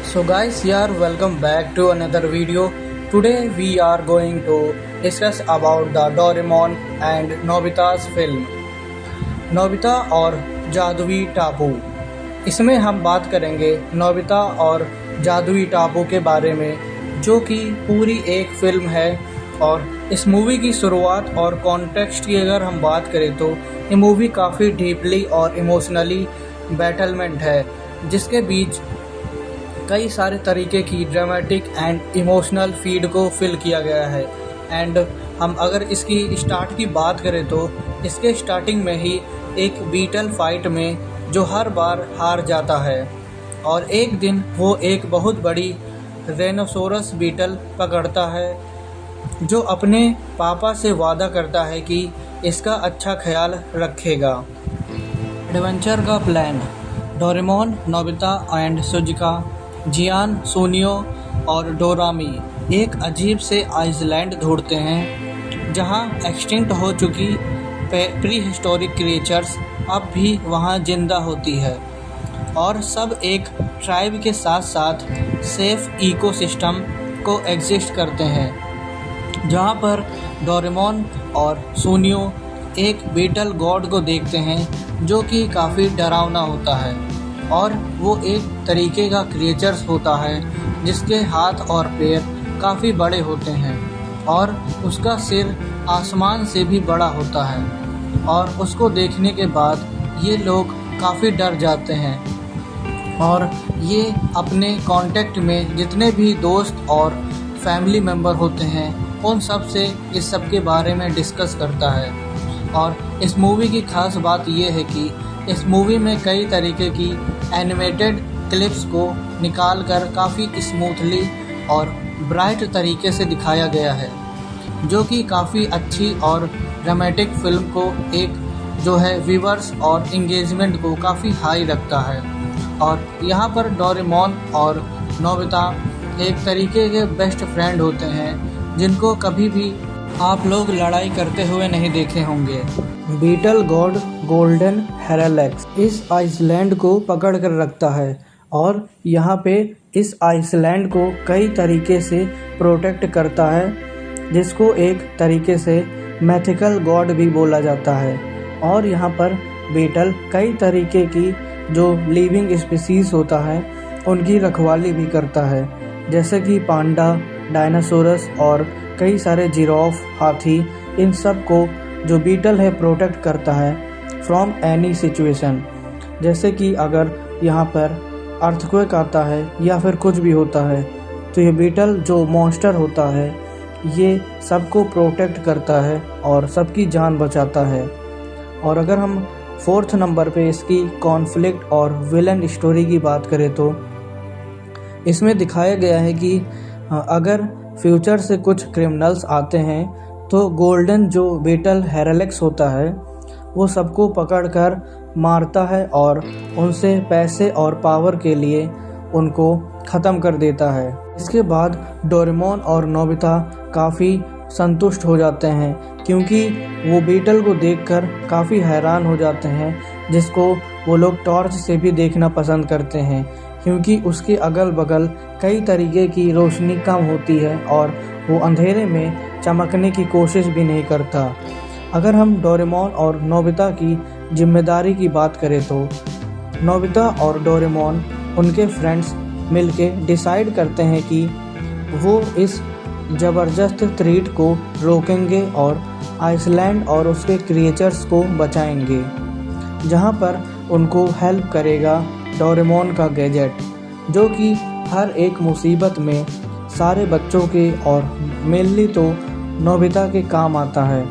So guys, here welcome back to another video. Today we are going to discuss about the Doraemon and Nobita's film Nobita और जादुई टापू। इसमें हम बात करेंगे नोबिता और जादुई टापू के बारे में, जो कि पूरी एक फिल्म है। और इस मूवी की शुरुआत और कॉन्टेक्स्ट की अगर हम बात करें तो ये मूवी काफ़ी डीपली और इमोशनली बैटलमेंट है, जिसके बीच कई सारे तरीके की ड्रामेटिक एंड इमोशनल फीड को फिल किया गया है। एंड हम अगर इसकी स्टार्ट की बात करें तो इसके स्टार्टिंग में ही एक बीटल फाइट में जो हर बार हार जाता है, और एक दिन वो एक बहुत बड़ी रेनोसोरस बीटल पकड़ता है, जो अपने पापा से वादा करता है कि इसका अच्छा ख्याल रखेगा। एडवेंचर का plan. Doraemon, Nobita and Shizuka, Gian, Suneo और डोरामी एक अजीब से आइसलैंड ढूंढते हैं जहां एक्सटिंक्ट हो चुकी प्री हिस्टोरिक क्रिएचर्स अब भी वहां जिंदा होती है, और सब एक ट्राइब के साथ साथ सेफ इकोसिस्टम को एग्जिस्ट करते हैं, जहां पर डोरेमोन और सोनियो एक बीटल गॉड को देखते हैं जो कि काफ़ी डरावना होता है, और वो एक तरीके का क्रिएचर्स होता है जिसके हाथ और पैर काफ़ी बड़े होते हैं, और उसका सिर आसमान से भी बड़ा होता है। और उसको देखने के बाद ये लोग काफ़ी डर जाते हैं, और ये अपने कांटेक्ट में जितने भी दोस्त और फैमिली मेम्बर होते हैं उन सब से इस सब के बारे में डिस्कस करता है। और इस मूवी की ख़ास बात ये है कि इस मूवी में कई तरीके की एनिमेटेड क्लिप्स को निकाल कर काफ़ी स्मूथली और ब्राइट तरीके से दिखाया गया है, जो कि काफ़ी अच्छी और ड्रामेटिक फिल्म को एक जो है व्यूअर्स और इंगेजमेंट को काफ़ी हाई रखता है। और यहाँ पर डोरेमोन और नोबिता एक तरीके के बेस्ट फ्रेंड होते हैं जिनको कभी भी आप लोग लड़ाई करते हुए नहीं देखे होंगे। बीटल गॉड गोल्डन हेरालेक्स इस आइसलैंड को पकड़ कर रखता है, और यहाँ पे इस आइसलैंड को कई तरीके से प्रोटेक्ट करता है, जिसको एक तरीके से मैथिकल गॉड भी बोला जाता है। और यहाँ पर बीटल कई तरीके की जो लिविंग स्पीसीज़ होता है उनकी रखवाली भी करता है, जैसे कि पांडा, डायनासोरस और कई सारे जिराफ, हाथी, इन सब को जो बीटल है प्रोटेक्ट करता है फ्रॉम एनी सिचुएशन। जैसे कि अगर यहाँ पर अर्थक्वेक आता है या फिर कुछ भी होता है तो ये बीटल जो मॉन्स्टर होता है ये सबको प्रोटेक्ट करता है और सबकी जान बचाता है। और अगर हम 4th नंबर पे इसकी कॉन्फ्लिक्ट और विलन स्टोरी की बात करें तो इसमें दिखाया गया है कि अगर फ्यूचर से कुछ क्रिमिनल्स आते हैं तो गोल्डन जो बीटल हेरालेक्स होता है वो सबको पकड़कर मारता है और उनसे पैसे और पावर के लिए उनको ख़त्म कर देता है। इसके बाद डोरेमोन और नोबिता काफ़ी संतुष्ट हो जाते हैं, क्योंकि वो बीटल को देखकर काफ़ी हैरान हो जाते हैं, जिसको वो लोग टॉर्च से भी देखना पसंद करते हैं, क्योंकि उसके अगल बगल कई तरीके की रोशनी कम होती है और वो अंधेरे में चमकने की कोशिश भी नहीं करता। अगर हम डोरेमोन और नोबिता की जिम्मेदारी की बात करें तो नोबिता और डोरेमोन उनके फ्रेंड्स मिलके डिसाइड करते हैं कि वो इस ज़बरदस्त थ्रेट को रोकेंगे और आइसलैंड और उसके क्रिएचर्स को बचाएंगे, जहां पर उनको हेल्प करेगा डोरेमोन का गैजेट, जो कि हर एक मुसीबत में सारे बच्चों के और मेनली तो नोबिता के काम आता है,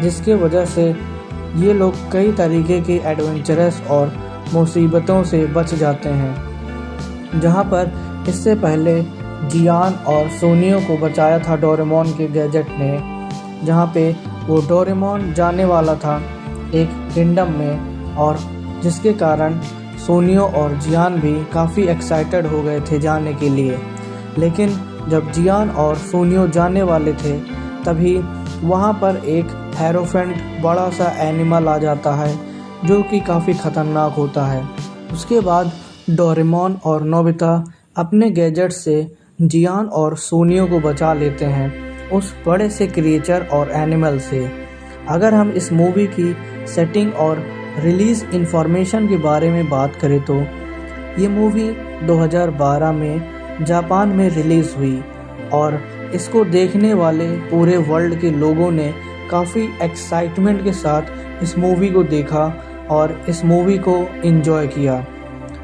जिसके वजह से ये लोग कई तरीके के एडवेंचरस और मुसीबतों से बच जाते हैं। जहां पर इससे पहले जियान और सोनियो को बचाया था डोरेमोन के गैजेट ने, जहां पे वो डोरेमोन जाने वाला था एक किंगडम में, और जिसके कारण सोनियो और जियान भी काफ़ी एक्साइटेड हो गए थे जाने के लिए। लेकिन जब जियान और सोनियो जाने वाले थे तभी वहाँ पर एक हेरोफेंट बड़ा सा एनिमल आ जाता है, जो कि काफ़ी ख़तरनाक होता है। उसके बाद डोरेमोन और नोबिता अपने गैजेट से जियान और सोनियो को बचा लेते हैं उस बड़े से क्रिएचर और एनिमल से। अगर हम इस मूवी की सेटिंग और रिलीज़ इंफॉर्मेशन के बारे में बात करें तो ये मूवी 2012 में जापान में रिलीज़ हुई और इसको देखने वाले पूरे वर्ल्ड के लोगों ने काफ़ी एक्साइटमेंट के साथ इस मूवी को देखा और इस मूवी को एंजॉय किया।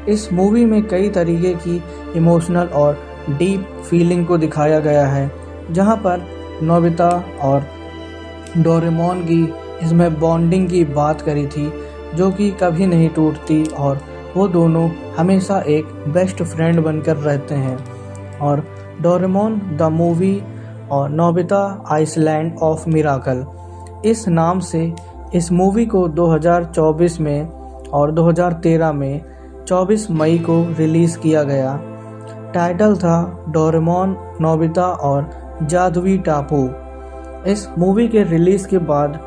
इस मूवी में कई तरीके की इमोशनल और डीप फीलिंग को दिखाया गया है, जहां पर नोबिता और डोरेमोन की इसमें बॉन्डिंग की बात करी थी जो कि कभी नहीं टूटती और वो दोनों हमेशा एक बेस्ट फ्रेंड बनकर रहते हैं। और डोरेमोन द मूवी और नोबिता आइसलैंड ऑफ मिराकल, इस नाम से इस मूवी को 2024 में और 2013 में 24 मई को रिलीज़ किया गया। टाइटल था डोरेमोन नोबिता और जादुई टापू। इस मूवी के रिलीज़ के बाद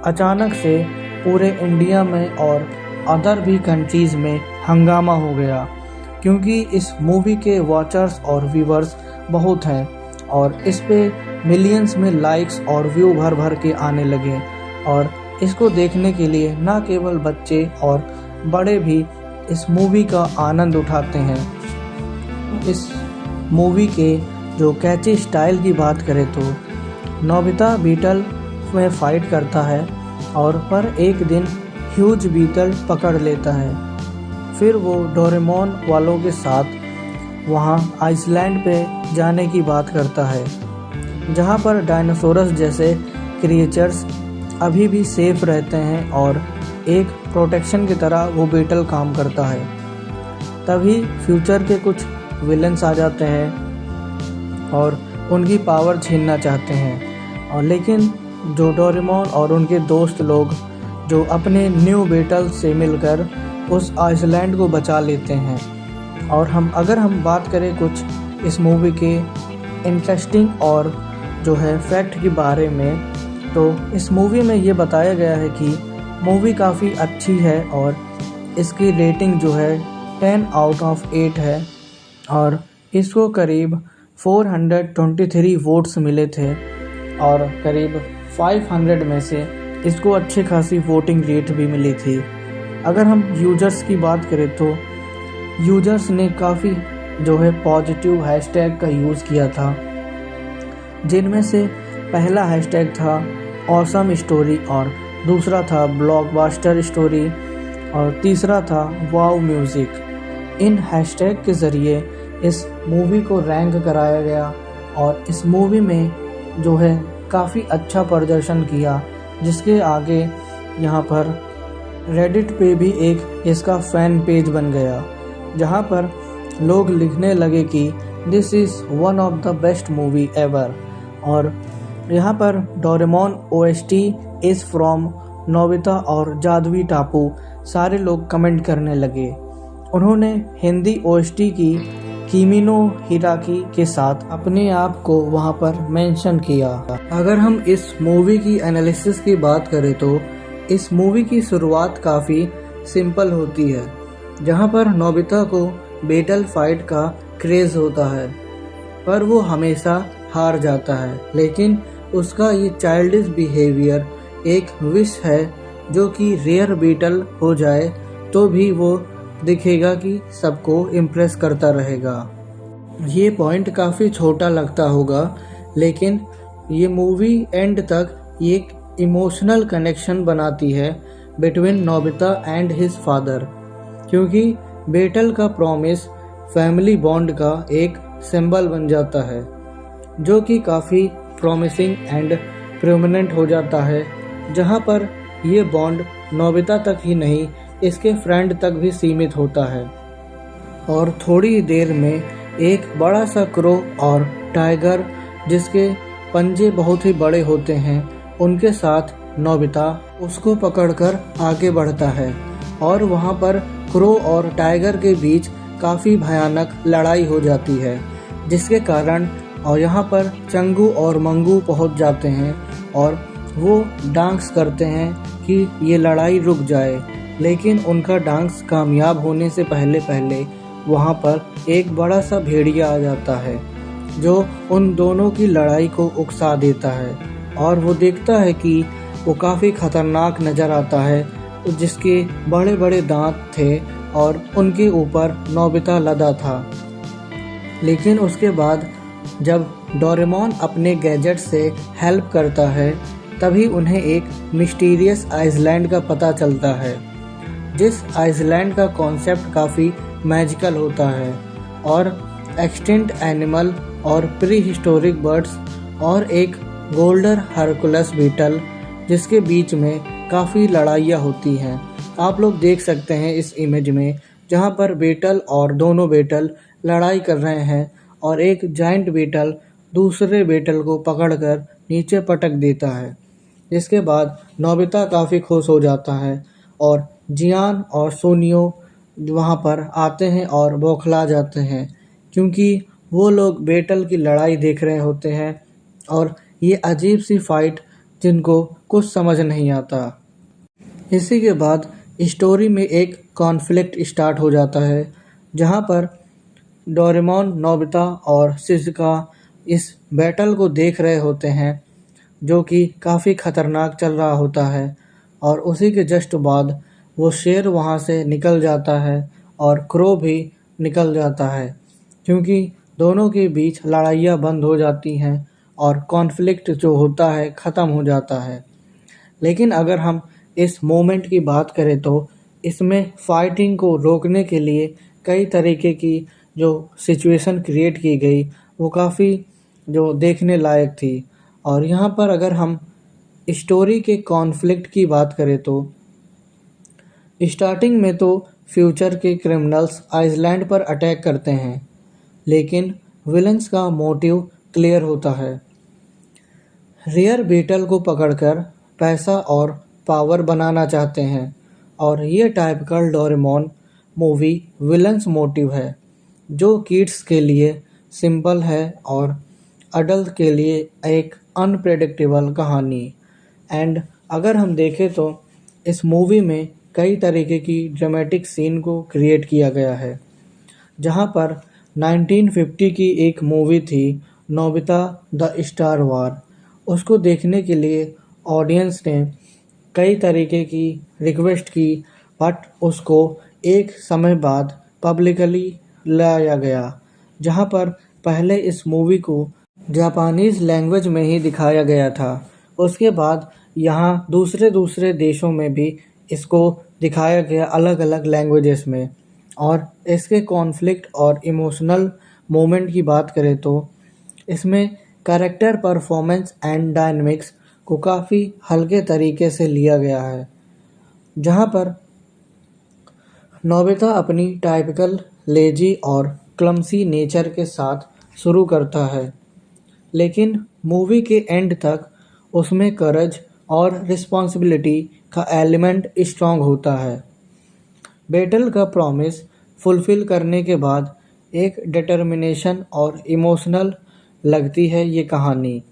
अचानक से पूरे इंडिया में और अदर भी कंट्रीज़ में हंगामा हो गया, क्योंकि इस मूवी के वॉचर्स और व्यूवर्स बहुत हैं और इस पे मिलियंस में लाइक्स और व्यू भर भर के आने लगे और इसको देखने के लिए ना केवल बच्चे और बड़े भी इस मूवी का आनंद उठाते हैं। इस मूवी के जो कैची स्टाइल की बात करें तो नोबिता बीटल में फ़ाइट करता है और पर एक दिन ह्यूज बीटल पकड़ लेता है। फिर वो डोरेमोन वालों के साथ वहाँ आइसलैंड पे जाने की बात करता है, जहाँ पर डायनासोरस जैसे क्रिएचर्स अभी भी सेफ रहते हैं और एक प्रोटेक्शन की तरह वो बीटल काम करता है। तभी फ्यूचर के कुछ विलेंस आ जाते हैं और उनकी पावर छीनना चाहते हैं और लेकिन जो डोरेमोन और उनके दोस्त लोग जो अपने न्यू बीटल से मिलकर उस आइसलैंड को बचा लेते हैं। और अगर हम बात करें कुछ इस मूवी के इंटरेस्टिंग और जो है फैक्ट के बारे में, तो इस मूवी में ये बताया गया है कि मूवी काफ़ी अच्छी है और इसकी रेटिंग जो है 10 आउट ऑफ 8 है और इसको करीब 423 वोट्स मिले थे और करीब 500 में से इसको अच्छी खासी वोटिंग रेट भी मिली थी। अगर हम यूजर्स की बात करें तो यूजर्स ने काफ़ी जो है पॉजिटिव हैशटैग का यूज़ किया था, जिनमें से पहला हैशटैग था ऑसम स्टोरी और दूसरा था ब्लॉकबस्टर स्टोरी और तीसरा था वाव म्यूज़िक। इन हैशटैग के ज़रिए इस मूवी को रैंक कराया गया और इस मूवी में जो है काफ़ी अच्छा प्रदर्शन किया, जिसके आगे यहाँ पर रेडिट पे भी एक इसका फ़ैन पेज बन गया, जहाँ पर लोग लिखने लगे कि this is one of the best movie ever. और यहाँ पर Doraemon OST is from Nobita और जादुई टापू सारे लोग कमेंट करने लगे। उन्होंने हिंदी OST की किमिनो हिराकी के साथ अपने आप को वहां पर मेंशन किया। अगर हम इस मूवी की एनालिसिस की बात करें तो इस मूवी की शुरुआत काफ़ी सिंपल होती है, जहां पर नोबिता को बैटल फाइट का क्रेज़ होता है, पर वो हमेशा हार जाता है। लेकिन उसका ये चाइल्डिश बिहेवियर एक विश है जो कि रेयर बीटल हो जाए तो भी वो दिखेगा कि सबको इम्प्रेस करता रहेगा। ये पॉइंट काफ़ी छोटा लगता होगा, लेकिन ये मूवी एंड तक एक इमोशनल कनेक्शन बनाती है between Nobita and his father, क्योंकि बेटल का प्रॉमिस फैमिली बॉन्ड का एक सिंबल बन जाता है, जो कि काफ़ी प्रॉमिसिंग एंड प्रोमिनेंट हो जाता है, जहाँ पर ये बॉन्ड नोबिता तक ही नहीं इसके फ्रेंड तक भी सीमित होता है। और थोड़ी देर में एक बड़ा सा क्रो और टाइगर, जिसके पंजे बहुत ही बड़े होते हैं, उनके साथ नोबिता उसको पकड़कर आगे बढ़ता है और वहाँ पर क्रो और टाइगर के बीच काफ़ी भयानक लड़ाई हो जाती है, जिसके कारण और यहाँ पर चंगू और मंगू पहुँच जाते हैं और वो डांस करते हैं कि ये लड़ाई रुक जाए, लेकिन उनका डांस कामयाब होने से पहले वहाँ पर एक बड़ा सा भेड़िया आ जाता है जो उन दोनों की लड़ाई को उकसा देता है। और वो देखता है कि वो काफ़ी खतरनाक नज़र आता है, जिसके बड़े बड़े दांत थे और उनके ऊपर नोबिता लदा था। लेकिन उसके बाद जब डोरेमोन अपने गैजेट से हेल्प करता है, तभी उन्हें एक मिस्टीरियस आइसलैंड का पता चलता है, जिस आइसलैंड का कॉन्सेप्ट काफ़ी मैजिकल होता है और एक्सटिंक्ट एनिमल और प्री हिस्टोरिक बर्ड्स और एक गोल्डन हरकुलस बीटल जिसके बीच में काफ़ी लड़ाइयाँ होती हैं। आप लोग देख सकते हैं इस इमेज में, जहाँ पर बीटल और दोनों बीटल लड़ाई कर रहे हैं और एक जाइंट बीटल दूसरे बीटल को पकड़कर नीचे पटक देता है। इसके बाद नोबिता काफ़ी खुश हो जाता है और जियान और सोनियो वहाँ पर आते हैं और बौखला जाते हैं, क्योंकि वो लोग बीटल की लड़ाई देख रहे होते हैं और ये अजीब सी फाइट जिनको कुछ समझ नहीं आता। इसी के बाद स्टोरी में एक कॉन्फ्लिक्ट स्टार्ट हो जाता है, जहाँ पर डोरेमोन, नोबिता और शिज़ुका इस बैटल को देख रहे होते हैं, जो कि काफ़ी खतरनाक चल रहा होता है। और उसी के जस्ट बाद वो शेर वहाँ से निकल जाता है और क्रो भी निकल जाता है, क्योंकि दोनों के बीच लड़ाइयाँ बंद हो जाती हैं और कॉन्फ्लिक्ट जो होता है ख़त्म हो जाता है। लेकिन अगर हम इस मोमेंट की बात करें तो इसमें फाइटिंग को रोकने के लिए कई तरीके की जो सिचुएशन क्रिएट की गई वो काफ़ी जो देखने लायक थी। और यहाँ पर अगर हम स्टोरी के कॉन्फ्लिक्ट की बात करें तो स्टार्टिंग में तो फ्यूचर के क्रिमिनल्स आइसलैंड पर अटैक करते हैं, लेकिन विलन्स का मोटिव क्लियर होता है। रेयर बीटल को पकड़कर पैसा और पावर बनाना चाहते हैं और ये typical Doraemon movie villains motive है, जो किड्स के लिए सिंपल है और अडल्ट के लिए एक अनप्रेडिक्टेबल कहानी। एंड अगर हम देखें तो इस मूवी में कई तरीके की ड्रामेटिक सीन को क्रिएट किया गया है, जहाँ पर 1950 की एक मूवी थी नोबिता द स्टार वार, उसको देखने के लिए ऑडियंस ने कई तरीके की रिक्वेस्ट की, बट उसको एक समय बाद पब्लिकली लाया गया, जहाँ पर पहले इस मूवी को जापानीज़ लैंग्वेज में ही दिखाया गया था। उसके बाद यहाँ दूसरे देशों में भी इसको दिखाया गया अलग अलग लैंग्वेजेस में। और इसके कॉन्फ्लिक्ट और इमोशनल मोमेंट की बात करें तो इसमें कैरेक्टर परफॉर्मेंस एंड डायनामिक्स को काफ़ी हल्के तरीके से लिया गया है, जहाँ पर नोबिता अपनी टाइपिकल लेजी और क्लमसी नेचर के साथ शुरू करता है, लेकिन मूवी के एंड तक उसमें करेज और रिस्पॉन्सिबिलिटी का एलिमेंट स्ट्रॉन्ग होता है। बैटल का प्रॉमिस फुलफिल करने के बाद एक डिटर्मिनेशन और इमोशनल लगती है ये कहानी,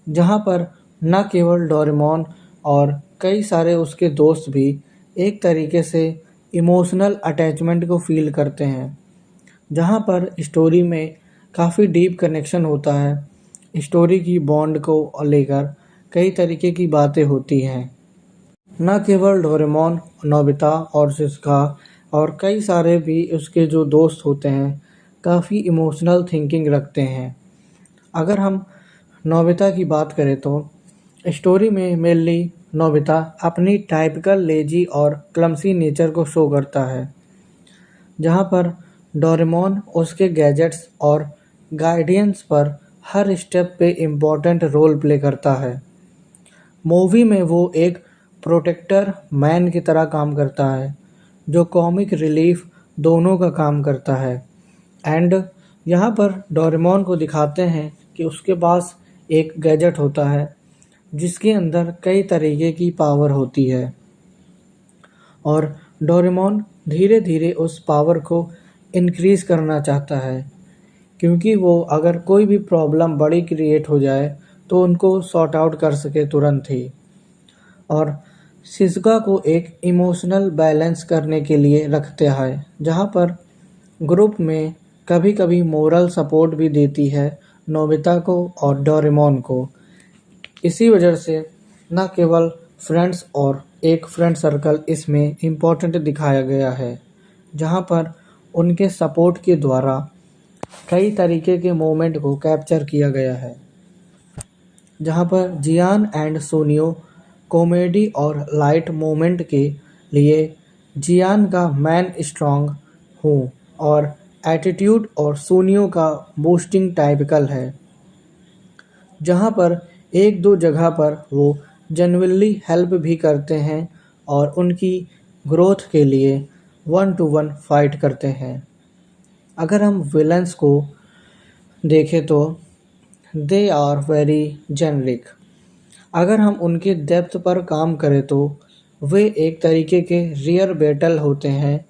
जहाँ पर न केवल डोरेमोन और कई सारे उसके दोस्त भी एक तरीके से इमोशनल अटैचमेंट को फील करते हैं, जहाँ पर स्टोरी में काफ़ी डीप कनेक्शन होता है। स्टोरी की बॉन्ड को लेकर कई तरीके की बातें होती हैं। न केवल डोरेमोन, नोबिता और शिज़ुका और कई सारे भी उसके जो दोस्त होते हैं काफ़ी इमोशनल थिंकिंग रखते हैं। अगर हम नोबिता की बात करें तो स्टोरी में मेनली नोबिता अपनी टाइपिकल लेजी और क्लमसी नेचर को शो करता है, जहाँ पर डोरेमोन उसके गैजेट्स और गाइडेंस पर हर स्टेप पे इम्पोर्टेंट रोल प्ले करता है। मूवी में वो एक प्रोटेक्टर मैन की तरह काम करता है, जो कॉमिक रिलीफ दोनों का काम करता है। एंड यहाँ पर डोरेमोन को दिखाते हैं कि उसके पास एक गैजेट होता है जिसके अंदर कई तरीके की पावर होती है, और डोरेमोन धीरे धीरे उस पावर को इंक्रीज़ करना चाहता है, क्योंकि वो अगर कोई भी प्रॉब्लम बड़ी क्रिएट हो जाए तो उनको सॉर्ट आउट कर सके तुरंत ही। और शिज़ुका को एक इमोशनल बैलेंस करने के लिए रखता है, जहाँ पर ग्रुप में कभी कभी मोरल सपोर्ट भी देती है नोबिता को और डोरेमोन को। इसी वजह से न केवल फ्रेंड्स और एक फ्रेंड सर्कल इसमें इम्पोर्टेंट दिखाया गया है, जहाँ पर उनके सपोर्ट के द्वारा कई तरीके के मोमेंट को कैप्चर किया गया है। जहाँ पर जियान एंड सोनियो कॉमेडी और लाइट मोमेंट के लिए जियान का मैन स्ट्रांग हूँ और एटीट्यूड और सोनियो का बूस्टिंग टाइपिकल है। जहाँ पर एक दो जगह पर वो जेन्युइनली हेल्प भी करते हैं और उनकी ग्रोथ के लिए 1-to-1 फाइट करते हैं। अगर हम विलन्स को देखें तो दे आर वेरी जेनरिक। अगर हम उनके डेप्थ पर काम करें तो वे एक तरीके के रियर बैटल होते हैं,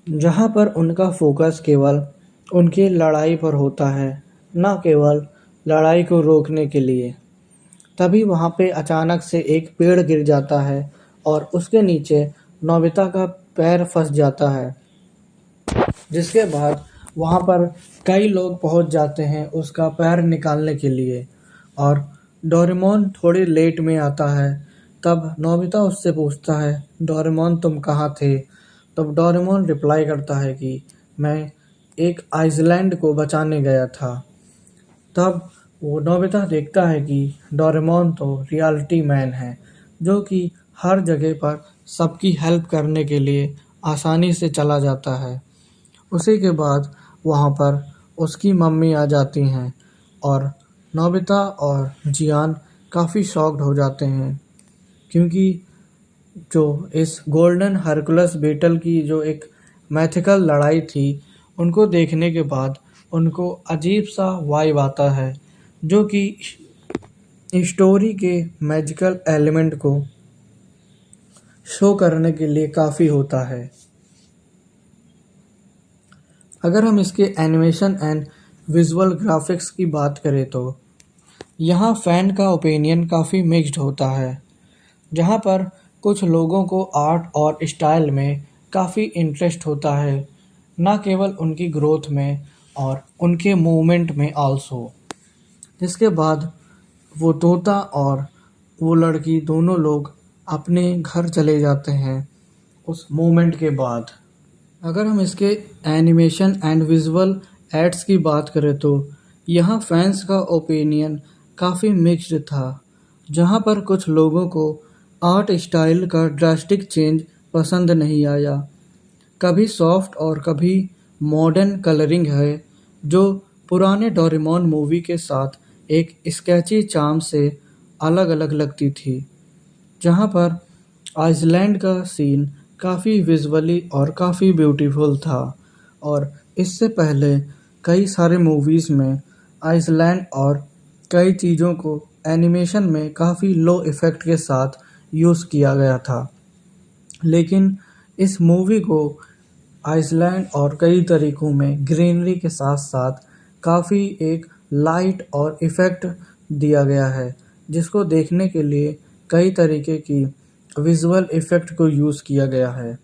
जहाँ पर उनका फोकस केवल उनकी लड़ाई पर होता है, न केवल लड़ाई को रोकने के लिए। तभी वहाँ पे अचानक से एक पेड़ गिर जाता है और उसके नीचे नोबिता का पैर फंस जाता है, जिसके बाद वहाँ पर कई लोग पहुँच जाते हैं उसका पैर निकालने के लिए और डोरेमोन थोड़ी लेट में आता है। तब नोबिता उससे पूछता है, डोरेमोन तुम कहाँ थे? तब डोरेमोन रिप्लाई करता है कि मैं एक आइसलैंड को बचाने गया था। तब वो नोबिता देखता है कि डोरेमोन तो रियलिटी मैन है, जो कि हर जगह पर सबकी हेल्प करने के लिए आसानी से चला जाता है। उसी के बाद वहाँ पर उसकी मम्मी आ जाती हैं और नोबिता और जियान काफ़ी शॉक्ड हो जाते हैं, क्योंकि जो इस गोल्डन हरकुलस बेटल की जो एक मैथिकल लड़ाई थी, उनको देखने के बाद उनको अजीब सा वाइब आता है, जो कि स्टोरी के मैजिकल एलिमेंट को शो करने के लिए काफ़ी होता है। अगर हम इसके एनिमेशन एंड विजुअल ग्राफिक्स की बात करें तो यहाँ फ़ैन का ओपिनियन काफ़ी मिक्स्ड होता है, जहाँ पर कुछ लोगों को आर्ट और स्टाइल में काफ़ी इंटरेस्ट होता है, न केवल उनकी ग्रोथ में और उनके मूवमेंट में आल्सो। जिसके बाद वो तोता और वो लड़की दोनों लोग अपने घर चले जाते हैं उस मोमेंट के बाद। अगर हम इसके एनिमेशन एंड विजुअल एड्स की बात करें तो यहाँ फैंस का ओपिनियन काफ़ी मिक्स्ड था, जहाँ पर कुछ लोगों को आर्ट स्टाइल का ड्रास्टिक चेंज पसंद नहीं आया। कभी सॉफ्ट और कभी मॉडर्न कलरिंग है, जो पुराने डोरेमोन मूवी के साथ एक स्केची चार्म से अलग अलग लगती थी। जहाँ पर आइसलैंड का सीन काफ़ी विजुअली और काफ़ी ब्यूटीफुल था और इससे पहले कई सारे मूवीज़ में आइसलैंड और कई चीज़ों को एनिमेशन में काफ़ी लो इफ़ेक्ट के साथ यूज़ किया गया था। लेकिन इस मूवी को आइसलैंड और कई तरीकों में ग्रीनरी के साथ साथ काफ़ी एक लाइट और इफ़ेक्ट दिया गया है, जिसको देखने के लिए कई तरीके की विजुअल इफ़ेक्ट को यूज़ किया गया है।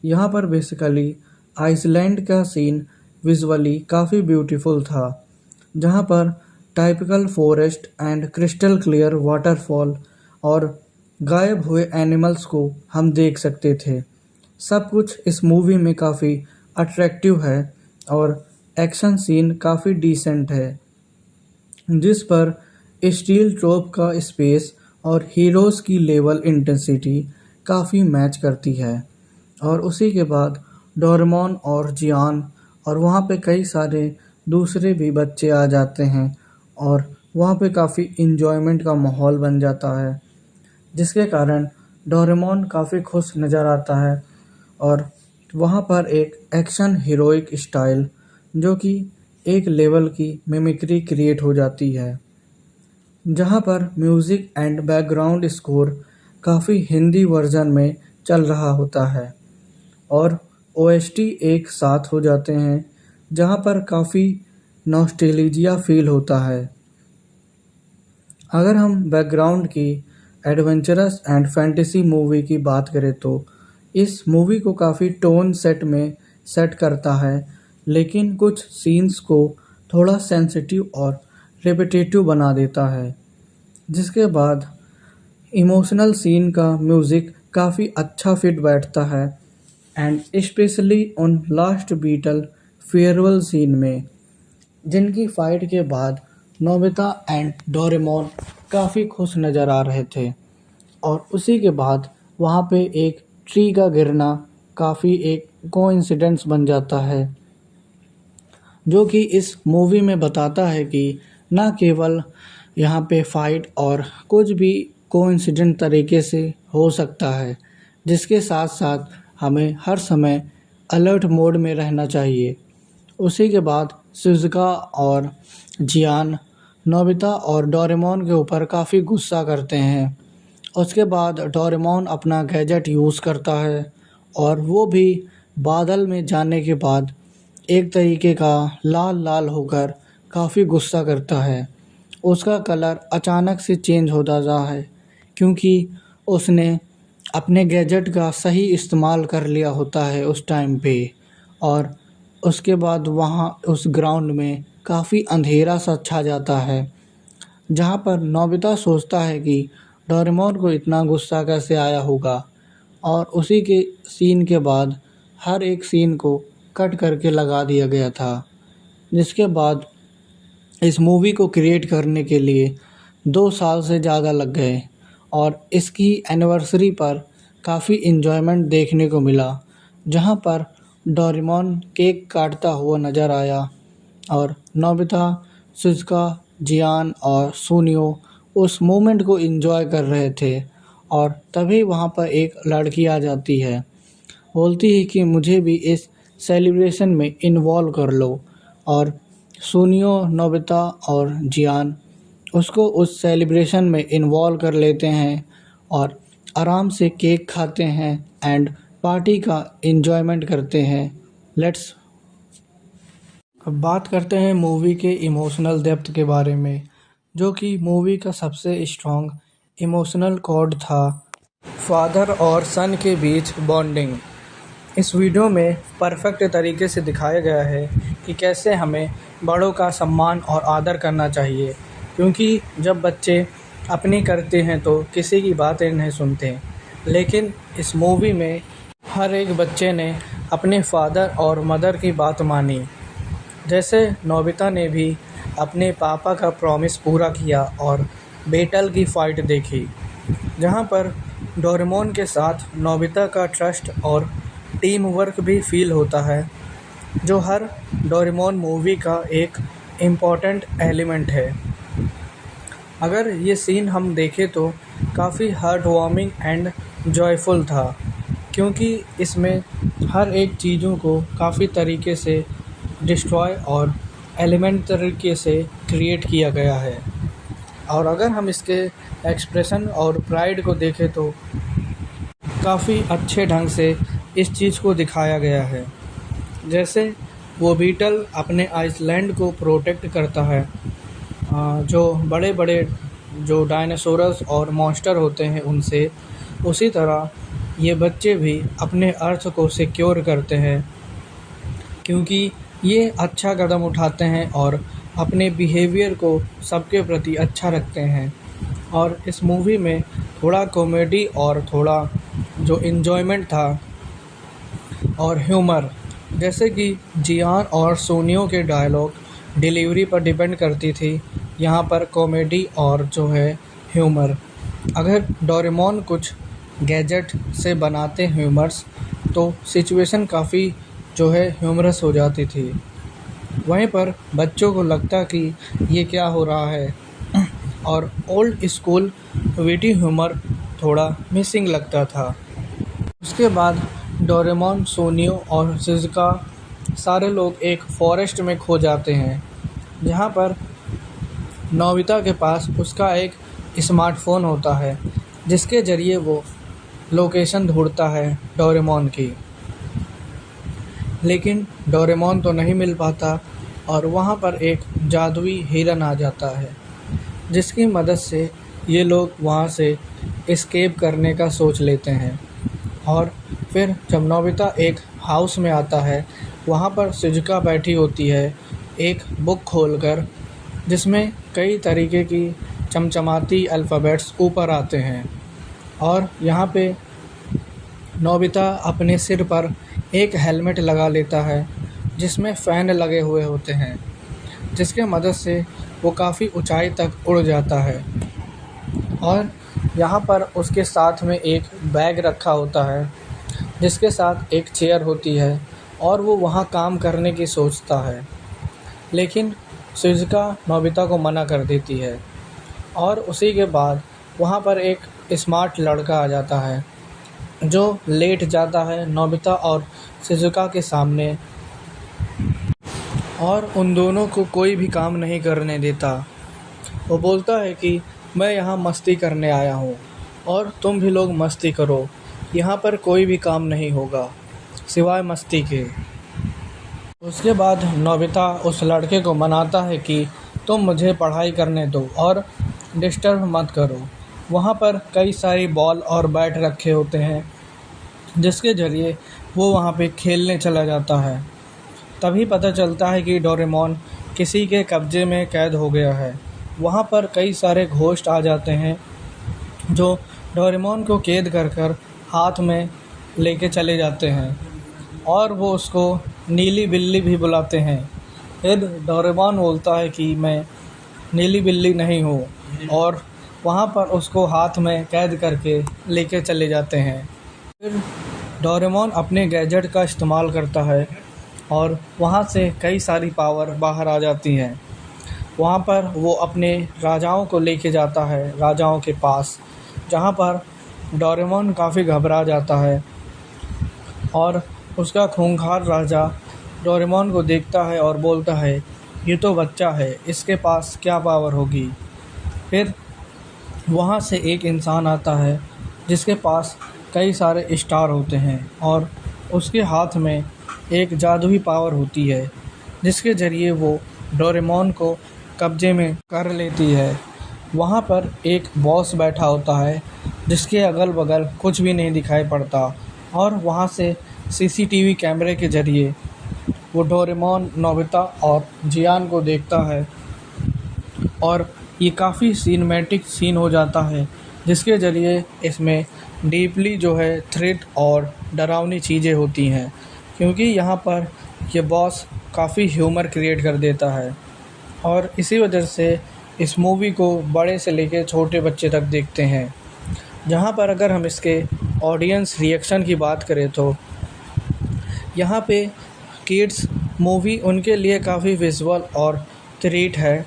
यहाँ पर बेसिकली आइसलैंड का सीन विजुअली काफ़ी ब्यूटीफुल था, जहाँ पर typical forest and crystal clear waterfall और गायब हुए एनिमल्स को हम देख सकते थे। सब कुछ इस मूवी में काफ़ी अट्रैक्टिव है और एक्शन सीन काफ़ी डिसेंट है, जिस पर स्टील ट्रोप का स्पेस और हीरोज़ की लेवल इंटेंसिटी काफ़ी मैच करती है। और उसी के बाद डोरेमोन और जियान और वहाँ पे कई सारे दूसरे भी बच्चे आ जाते हैं और वहाँ पे काफ़ी इंजॉयमेंट का माहौल बन जाता है, जिसके कारण डोरेमोन काफ़ी खुश नज़र आता है और वहाँ पर एक एक्शन हीरोइक स्टाइल, जो कि एक लेवल की मिमिक्री क्रिएट हो जाती है, जहाँ पर म्यूज़िक एंड बैकग्राउंड स्कोर काफ़ी हिंदी वर्जन में चल रहा होता है और ओएसटी एक साथ हो जाते हैं, जहाँ पर काफ़ी नॉस्टैल्जिया फील होता है। अगर हम बैकग्राउंड की एडवेंचरस एंड फैंटेसी मूवी की बात करें तो इस मूवी को काफ़ी टोन सेट में सेट करता है, लेकिन कुछ सीन्स को थोड़ा सेंसिटिव और रिपीटेटिव बना देता है। जिसके बाद इमोशनल सीन का म्यूज़िक काफ़ी अच्छा फिट बैठता है एंड स्पेशली उन लास्ट बीटल फेयरवेल सीन में, जिनकी फाइट के बाद नोबिता एंड डोरेमोन काफ़ी खुश नज़र आ रहे थे। और उसी के बाद वहाँ पे एक ट्री का गिरना काफ़ी एक कोइंसिडेंस बन जाता है, जो कि इस मूवी में बताता है कि न केवल यहाँ पे फाइट और कुछ भी कोइंसिडेंट तरीके से हो सकता है, जिसके साथ साथ हमें हर समय अलर्ट मोड में रहना चाहिए। उसी के बाद शिज़ुका और जियान नोबिता और डोरेमोन के ऊपर काफ़ी गुस्सा करते हैं। उसके बाद डोरेमोन अपना गैजेट यूज़ करता है और वो भी बादल में जाने के बाद एक तरीके का लाल लाल होकर काफ़ी गुस्सा करता है। उसका कलर अचानक से चेंज हो जाता है क्योंकि उसने अपने गैजेट का सही इस्तेमाल कर लिया होता है उस टाइम पे। और उसके बाद वहाँ उस ग्राउंड में काफ़ी अंधेरा सा छा जाता है, जहाँ पर नोबिता सोचता है कि डोरेमोन को इतना गुस्सा कैसे आया होगा। और उसी के सीन के बाद हर एक सीन को कट करके लगा दिया गया था, जिसके बाद इस मूवी को क्रिएट करने के लिए 2 साल से ज़्यादा लग गए और इसकी एनिवर्सरी पर काफ़ी इन्जॉयमेंट देखने को मिला, जहाँ पर डोरेमोन केक काटता हुआ नज़र आया और नोबिता, शिज़ुका, जियान और सुनियो उस मोमेंट को एंजॉय कर रहे थे। और तभी वहाँ पर एक लड़की आ जाती है, बोलती है कि मुझे भी इस सेलिब्रेशन में इन्वॉल्व कर लो। और सुनियो, नोबिता और जियान उसको उस सेलिब्रेशन में इन्वॉल्व कर लेते हैं और आराम से केक खाते हैं एंड पार्टी का एन्जॉयमेंट करते हैं। अब बात करते हैं मूवी के इमोशनल डेप्थ के बारे में, जो कि मूवी का सबसे स्ट्रॉन्ग इमोशनल कॉर्ड था फादर और सन के बीच बॉन्डिंग। इस वीडियो में परफेक्ट तरीके से दिखाया गया है कि कैसे हमें बड़ों का सम्मान और आदर करना चाहिए, क्योंकि जब बच्चे अपनी करते हैं तो किसी की बातें नहीं सुनते। लेकिन इस मूवी में हर एक बच्चे ने अपने फादर और मदर की बात मानी। जैसे नोबिता ने भी अपने पापा का प्रॉमिस पूरा किया और बेटल की फ़ाइट देखी, जहाँ पर डोरेमोन के साथ नोबिता का ट्रस्ट और टीम वर्क भी फील होता है, जो हर डोरेमोन मूवी का एक इम्पॉर्टेंट एलिमेंट है। अगर ये सीन हम देखें तो काफ़ी हार्ट वार्मिंग एंड जॉयफुल था, क्योंकि इसमें हर एक चीज़ों को काफ़ी तरीके से डिस्ट्रॉय और एलिमेंट तरीके से क्रिएट किया गया है। और अगर हम इसके एक्सप्रेशन और प्राइड को देखें तो काफ़ी अच्छे ढंग से इस चीज़ को दिखाया गया है। जैसे वो बीटल अपने आइसलैंड को प्रोटेक्ट करता है, जो बड़े बड़े जो डायनासोरस और मॉन्स्टर होते हैं उनसे, उसी तरह ये बच्चे भी अपने अर्थ को सिक्योर करते हैं, क्योंकि ये अच्छा कदम उठाते हैं और अपने बिहेवियर को सबके प्रति अच्छा रखते हैं। और इस मूवी में थोड़ा कॉमेडी और थोड़ा जो एन्जॉयमेंट था और ह्यूमर, जैसे कि जियान और सोनियो के डायलॉग डिलीवरी पर डिपेंड करती थी, यहाँ पर कॉमेडी और जो है ह्यूमर। अगर डोरेमोन कुछ गैजेट से बनाते ह्यूमर्स तो सिचुएशन काफ़ी जो है ह्यूमरस हो जाती थी। वहीं पर बच्चों को लगता कि ये क्या हो रहा है, और ओल्ड स्कूल विटी ह्यूमर थोड़ा मिसिंग लगता था। उसके बाद डोरेमोन, सोनियो और शिज़ुका सारे लोग एक फॉरेस्ट में खो जाते हैं, जहाँ पर नोबिता के पास उसका एक स्मार्टफ़ोन होता है, जिसके ज़रिए वो लोकेशन ढूंढता है डोरेमोन की। लेकिन डोरेमोन तो नहीं मिल पाता और वहाँ पर एक जादुई हिरन आ जाता है, जिसकी मदद से ये लोग वहाँ से एस्केप करने का सोच लेते हैं। और फिर जब नोबिता एक हाउस में आता है, वहाँ पर शिज़ुका बैठी होती है एक बुक खोलकर, जिसमें कई तरीके की चमचमाती अल्फ़ाबेट्स ऊपर आते हैं। और यहाँ पे नोबिता अपने सिर पर एक हेलमेट लगा लेता है जिसमें फ़ैन लगे हुए होते हैं, जिसके मदद से वो काफ़ी ऊंचाई तक उड़ जाता है। और यहाँ पर उसके साथ में एक बैग रखा होता है जिसके साथ एक चेयर होती है और वो वहाँ काम करने की सोचता है, लेकिन शिज़ुका नोबिता को मना कर देती है। और उसी के बाद वहाँ पर एक स्मार्ट लड़का आ जाता है जो लेट जाता है नोबिता और शिज़ुका के सामने और उन दोनों को कोई भी काम नहीं करने देता। वो बोलता है कि मैं यहाँ मस्ती करने आया हूँ और तुम भी लोग मस्ती करो, यहाँ पर कोई भी काम नहीं होगा सिवाय मस्ती के। उसके बाद नोबिता उस लड़के को मनाता है कि तुम मुझे पढ़ाई करने दो और डिस्टर्ब मत करो। वहाँ पर कई सारी बॉल और बैट रखे होते हैं जिसके ज़रिए वो वहाँ पे खेलने चला जाता है। तभी पता चलता है कि डोरेमोन किसी के कब्ज़े में कैद हो गया है। वहाँ पर कई सारे घोस्ट आ जाते हैं जो डोरेमोन को कैद कर कर हाथ में लेके चले जाते हैं और वो उसको नीली बिल्ली भी बुलाते हैं। फिर डोरेमोन बोलता है कि मैं नीली बिल्ली नहीं हूँ और वहाँ पर उसको हाथ में कैद करके लेके चले जाते हैं। फिर डोरेमोन अपने गैजेट का इस्तेमाल करता है और वहाँ से कई सारी पावर बाहर आ जाती हैं। वहाँ पर वो अपने राजाओं को लेके जाता है राजाओं के पास, जहाँ पर डोरेमोन काफ़ी घबरा जाता है और उसका खूंखार राजा डोरेमोन को देखता है और बोलता है ये तो बच्चा है, इसके पास क्या पावर होगी। फिर वहाँ से एक इंसान आता है जिसके पास कई सारे स्टार होते हैं और उसके हाथ में एक जादुई पावर होती है जिसके ज़रिए वो डोरेमोन को कब्जे में कर लेती है। वहाँ पर एक बॉस बैठा होता है जिसके अगल बगल कुछ भी नहीं दिखाई पड़ता और वहाँ से सीसीटीवी कैमरे के ज़रिए वो डोरेमोन, नोबिता और जियान को देखता है और ये काफ़ी सिनेमैटिक सीन हो जाता है जिसके ज़रिए इसमें डीपली जो है थ्रिट और डरावनी चीज़ें होती हैं, क्योंकि यहाँ पर ये बॉस काफ़ी ह्यूमर क्रिएट कर देता है और इसी वजह से इस मूवी को बड़े से लेकर छोटे बच्चे तक देखते हैं। जहाँ पर अगर हम इसके ऑडियंस रिएक्शन की बात करें तो यहाँ पे किड्स मूवी उनके लिए काफ़ी विजुअल और ट्रीट है,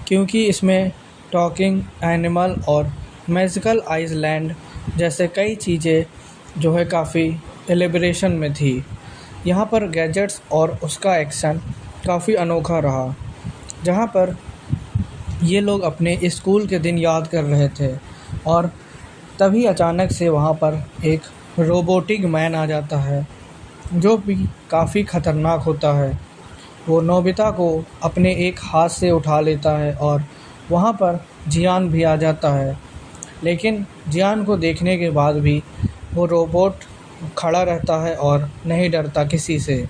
क्योंकि इसमें टॉकिंग एनिमल और मैजिकल आइसलैंड जैसे कई चीज़ें जो है काफ़ी एलिब्रेशन में थी। यहाँ पर गैजेट्स और उसका एक्शन काफ़ी अनोखा रहा, जहाँ पर ये लोग अपने स्कूल के दिन याद कर रहे थे और तभी अचानक से वहाँ पर एक रोबोटिक मैन आ जाता है जो भी काफ़ी ख़तरनाक होता है। वो नोबिता को अपने एक हाथ से उठा लेता है और वहाँ पर जियान भी आ जाता है, लेकिन जियान को देखने के बाद भी वो रोबोट खड़ा रहता है और नहीं डरता किसी से।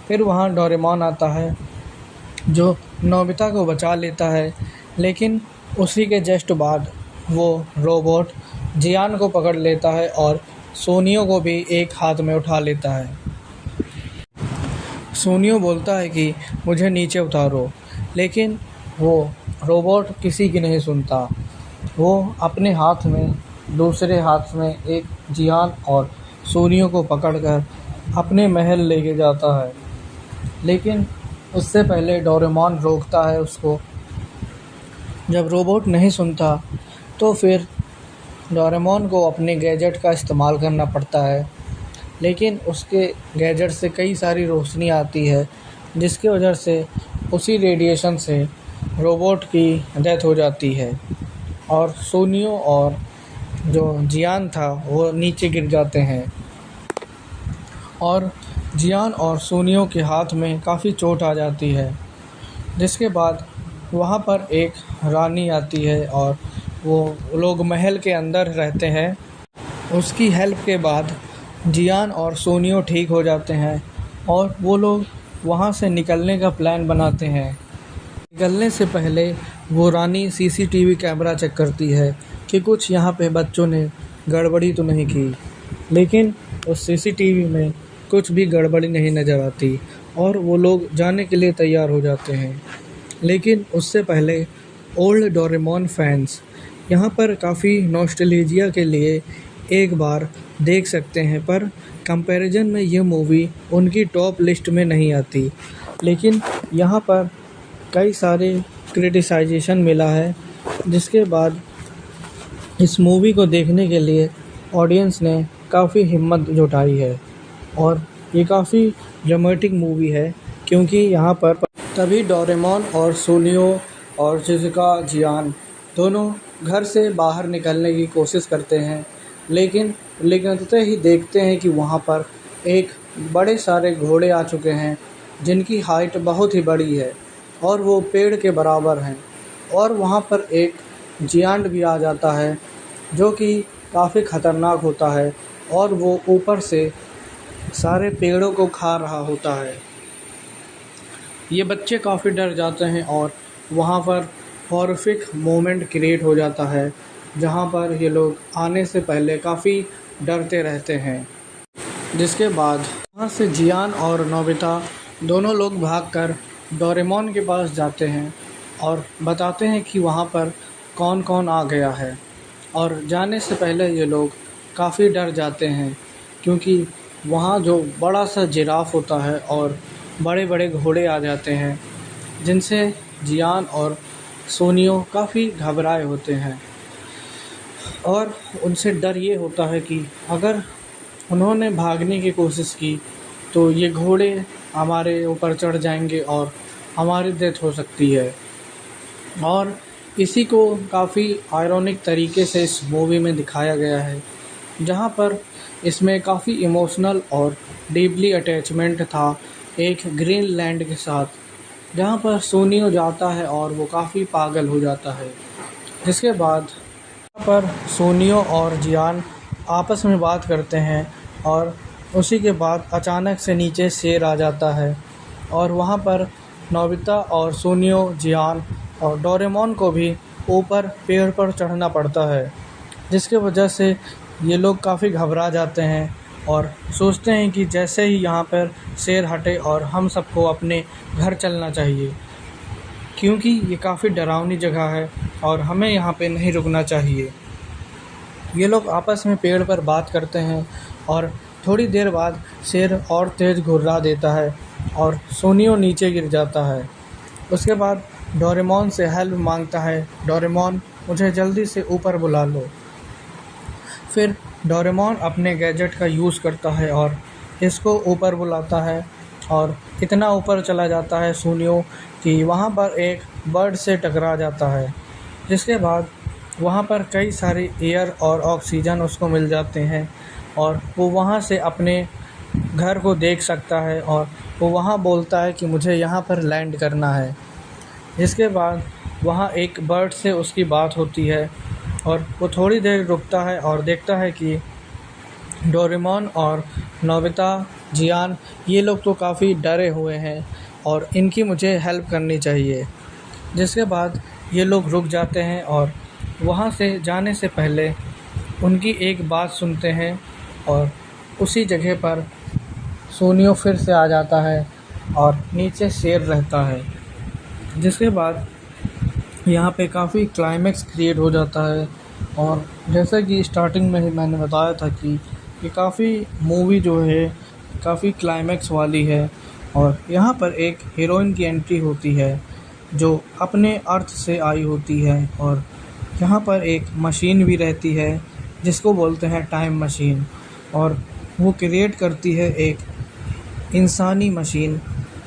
फिर वहाँ डोरेमोन आता है जो नोबिता को बचा लेता है, लेकिन उसी के जस्ट बाद वो रोबोट जियान को पकड़ लेता है और सोनियो को भी एक हाथ में उठा लेता है। सोनियो बोलता है कि मुझे नीचे उतारो, लेकिन वो रोबोट किसी की नहीं सुनता। वो अपने हाथ में दूसरे हाथ में एक जियान और सोनियो को पकड़कर अपने महल लेके जाता है, लेकिन उससे पहले डोरेमोन रोकता है उसको। जब रोबोट नहीं सुनता तो फिर डोरेमोन को अपने गैजेट का इस्तेमाल करना पड़ता है, लेकिन उसके गैजेट से कई सारी रोशनी आती है जिसकी वजह से उसी रेडिएशन से रोबोट की डेथ हो जाती है और सोनियो और जो जियान था वो नीचे गिर जाते हैं और जियान और सोनियो के हाथ में काफ़ी चोट आ जाती है। जिसके बाद वहाँ पर एक रानी आती है और वो लोग महल के अंदर रहते हैं। उसकी हेल्प के बाद जियान और सोनियो ठीक हो जाते हैं और वो लोग वहाँ से निकलने का प्लान बनाते हैं। निकलने से पहले वो रानी सीसीटीवी कैमरा चेक करती है कि कुछ यहाँ पे बच्चों ने गड़बड़ी तो नहीं की, लेकिन उस सीसीटीवी में कुछ भी गड़बड़ी नहीं नज़र आती और वो लोग जाने के लिए तैयार हो जाते हैं। लेकिन उससे पहले ओल्ड डोरेमोन फैंस यहाँ पर काफ़ी नॉस्टैल्जिया के लिए एक बार देख सकते हैं, पर कंपैरिजन में ये मूवी उनकी टॉप लिस्ट में नहीं आती। लेकिन यहाँ पर कई सारे क्रिटिसाइजेशन मिला है, जिसके बाद इस मूवी को देखने के लिए ऑडियंस ने काफ़ी हिम्मत जुटाई है और ये काफ़ी ड्रामेटिक मूवी है, क्योंकि यहाँ पर तभी डोरेमोन और सोनियो और शिज़ुका जियान दोनों घर से बाहर निकलने की कोशिश करते हैं, लेकिन अंततः ही देखते हैं कि वहाँ पर एक बड़े सारे घोड़े आ चुके हैं जिनकी हाइट बहुत ही बड़ी है और वो पेड़ के बराबर हैं। और वहाँ पर एक जियांट भी आ जाता है जो कि काफ़ी ख़तरनाक होता है और वो ऊपर से सारे पेड़ों को खा रहा होता है। ये बच्चे काफ़ी डर जाते हैं और वहाँ पर हॉरिफिक मोमेंट क्रिएट हो जाता है, जहाँ पर ये लोग आने से पहले काफ़ी डरते रहते हैं। जिसके बाद वहाँ से जियान और नोबिता दोनों लोग भागकर डोरेमोन के पास जाते हैं और बताते हैं कि वहाँ पर कौन कौन आ गया है। और जाने से पहले ये लोग काफ़ी डर जाते हैं, क्योंकि वहाँ जो बड़ा सा जिराफ होता है और बड़े बड़े घोड़े आ जाते हैं, जिनसे जियान और सोनियो काफ़ी घबराए होते हैं। और उनसे डर ये होता है कि अगर उन्होंने भागने की कोशिश की तो ये घोड़े हमारे ऊपर चढ़ जाएंगे और हमारी डेथ हो सकती है। और इसी को काफ़ी आयरॉनिक तरीके से इस मूवी में दिखाया गया है, जहाँ पर इसमें काफ़ी इमोशनल और डीपली अटैचमेंट था एक ग्रीनलैंड के साथ, जहाँ पर सोनियो जाता है और वो काफ़ी पागल हो जाता है। जिसके बाद यहाँ पर सोनियो और जियान आपस में बात करते हैं और उसी के बाद अचानक से नीचे शेर आ जाता है और वहाँ पर नोबिता और सोनियो, जियान और डोरेमोन को भी ऊपर पेड़ पर चढ़ना पड़ता है, जिसके वजह से ये लोग काफ़ी घबरा जाते हैं और सोचते हैं कि जैसे ही यहाँ पर शेर हटे और हम सबको अपने घर चलना चाहिए, क्योंकि ये काफ़ी डरावनी जगह है और हमें यहाँ पे नहीं रुकना चाहिए। ये लोग आपस में पेड़ पर बात करते हैं और थोड़ी देर बाद शेर और तेज़ घुर्रा देता है और सोनियो नीचे गिर जाता है। उसके बाद डोरेमोन से हेल्प मांगता है, डोरेमोन मुझे जल्दी से ऊपर बुला लो। फिर डोरेमोन अपने गैजेट का यूज़ करता है और इसको ऊपर बुलाता है और इतना ऊपर चला जाता है सोनियो कि वहाँ पर एक बर्ड से टकरा जाता है। जिसके बाद वहाँ पर कई सारे एयर और ऑक्सीजन उसको मिल जाते हैं और वो वहाँ से अपने घर को देख सकता है और वो वहाँ बोलता है कि मुझे यहाँ पर लैंड करना है। जिसके बाद वहाँ एक बर्ड से उसकी बात होती है और वो थोड़ी देर रुकता है और देखता है कि डोरेमोन और नोबिता, जियान ये लोग तो काफ़ी डरे हुए हैं और इनकी मुझे हेल्प करनी चाहिए। जिसके बाद ये लोग रुक जाते हैं और वहाँ से जाने से पहले उनकी एक बात सुनते हैं और उसी जगह पर सोनियो फिर से आ जाता है और नीचे शेर रहता है। जिसके बाद यहाँ पे काफ़ी क्लाइमेक्स क्रिएट हो जाता है और जैसा कि स्टार्टिंग में ही मैंने बताया था कि ये काफ़ी मूवी जो है काफ़ी क्लाइमेक्स वाली है और यहाँ पर एक हीरोइन की एंट्री होती है जो अपने अर्थ से आई होती है और यहाँ पर एक मशीन भी रहती है जिसको बोलते हैं टाइम मशीन, और वो क्रिएट करती है एक इंसानी मशीन,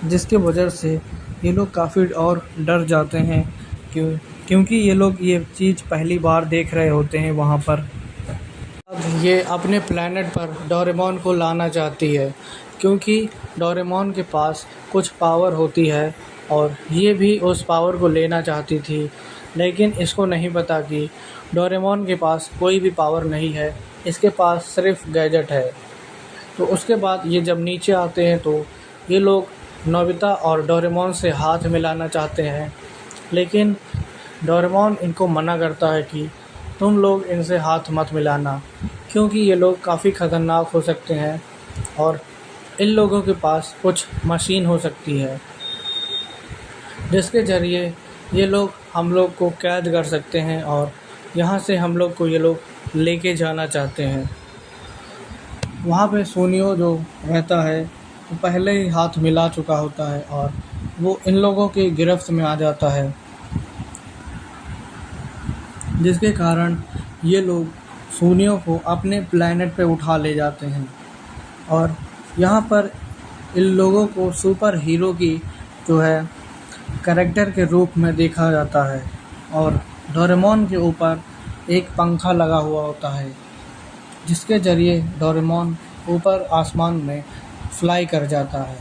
जिसके वजह से ये लोग काफ़ी और डर जाते हैं क्योंकि ये लोग ये चीज़ पहली बार देख रहे होते हैं वहाँ पर। अब ये अपने प्लैनेट पर डोरेमोन को लाना चाहती है क्योंकि डोरेमोन के पास कुछ पावर होती है और ये भी उस पावर को लेना चाहती थी, लेकिन इसको नहीं पता कि डोरेमोन के पास कोई भी पावर नहीं है, इसके पास सिर्फ गैजेट है। तो उसके बाद ये जब नीचे आते हैं तो ये लोग नोबिता और डोरेमोन से हाथ मिलाना चाहते हैं, लेकिन डोरेमोन इनको मना करता है कि तुम लोग इनसे हाथ मत मिलाना, क्योंकि ये लोग काफ़ी ख़तरनाक हो सकते हैं और इन लोगों के पास कुछ मशीन हो सकती है जिसके ज़रिए ये लोग हम लोग को कैद कर सकते हैं और यहाँ से हम लोग को ये लोग लेके जाना चाहते हैं। वहाँ पे सुनियो जो रहता है वो पहले ही हाथ मिला चुका होता है और वो इन लोगों की गिरफ्त में आ जाता है, जिसके कारण ये लोग सुनियो को अपने प्लैनेट पे उठा ले जाते हैं और यहाँ पर इन लोगों को सुपर हीरो की जो है कैरेक्टर के रूप में देखा जाता है और डोरेमोन के ऊपर एक पंखा लगा हुआ होता है जिसके ज़रिए डोरेमोन ऊपर आसमान में फ्लाई कर जाता है।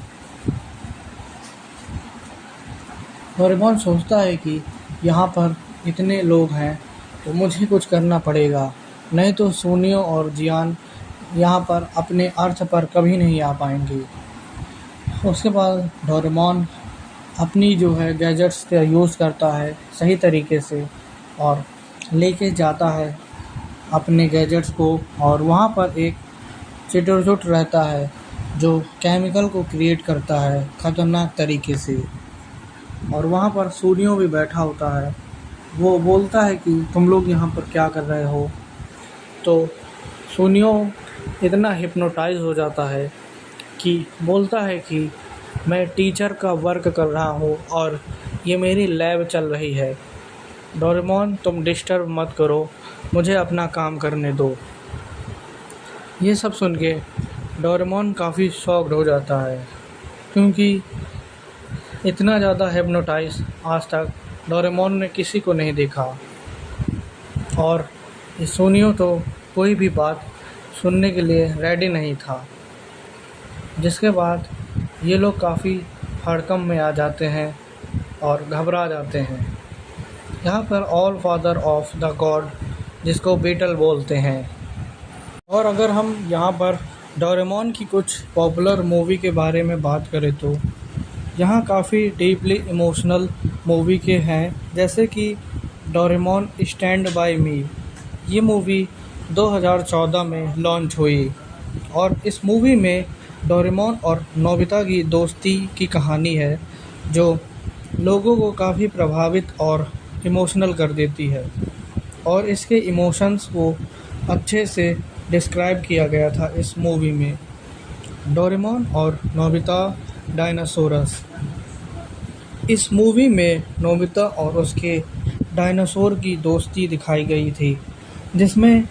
डोरेमोन सोचता है कि यहाँ पर इतने लोग हैं तो मुझे कुछ करना पड़ेगा, नहीं तो सुनियो और जियान यहाँ पर अपने अर्थ पर कभी नहीं आ पाएंगे। उसके बाद डोरेमोन अपनी जो है गैजेट्स का यूज़ करता है सही तरीके से और लेके जाता है अपने गैजेट्स को, और वहाँ पर एक चिटरचुट रहता है जो केमिकल को क्रिएट करता है ख़तरनाक तरीके से, और वहाँ पर सुनियो भी बैठा होता है। वो बोलता है कि तुम लोग यहाँ पर क्या कर रहे हो, तो सुनियो इतना हिप्नोटाइज हो जाता है कि बोलता है कि मैं टीचर का वर्क कर रहा हूँ और ये मेरी लैब चल रही है, डोरेमोन तुम डिस्टर्ब मत करो, मुझे अपना काम करने दो। ये सब सुन के डोरेमोन काफ़ी शॉक्ड हो जाता है, क्योंकि इतना ज़्यादा हिप्नोटाइज आज तक डोरेमोन ने किसी को नहीं देखा और ये सुनियो तो कोई भी बात सुनने के लिए रेडी नहीं था। जिसके बाद ये लोग काफ़ी हड़कंप में आ जाते हैं और घबरा जाते हैं। यहाँ पर all father of the God, जिसको बीटल बोलते हैं। और अगर हम यहाँ पर डोरेमोन की कुछ पॉपुलर मूवी के बारे में बात करें तो यहाँ काफ़ी डीपली इमोशनल मूवी के हैं, जैसे कि डोरेमोन स्टैंड बाय मी। ये मूवी 2014 में लॉन्च हुई और इस मूवी में डोरेमोन और नोबिता की दोस्ती की कहानी है जो लोगों को काफ़ी प्रभावित और इमोशनल कर देती है, और इसके इमोशंस को अच्छे से डिस्क्राइब किया गया था इस मूवी में। डोरेमोन और नोबिता डायनासोरस। इस मूवी में नोबिता और उसके डायनासोर की दोस्ती दिखाई गई थी, जिसमें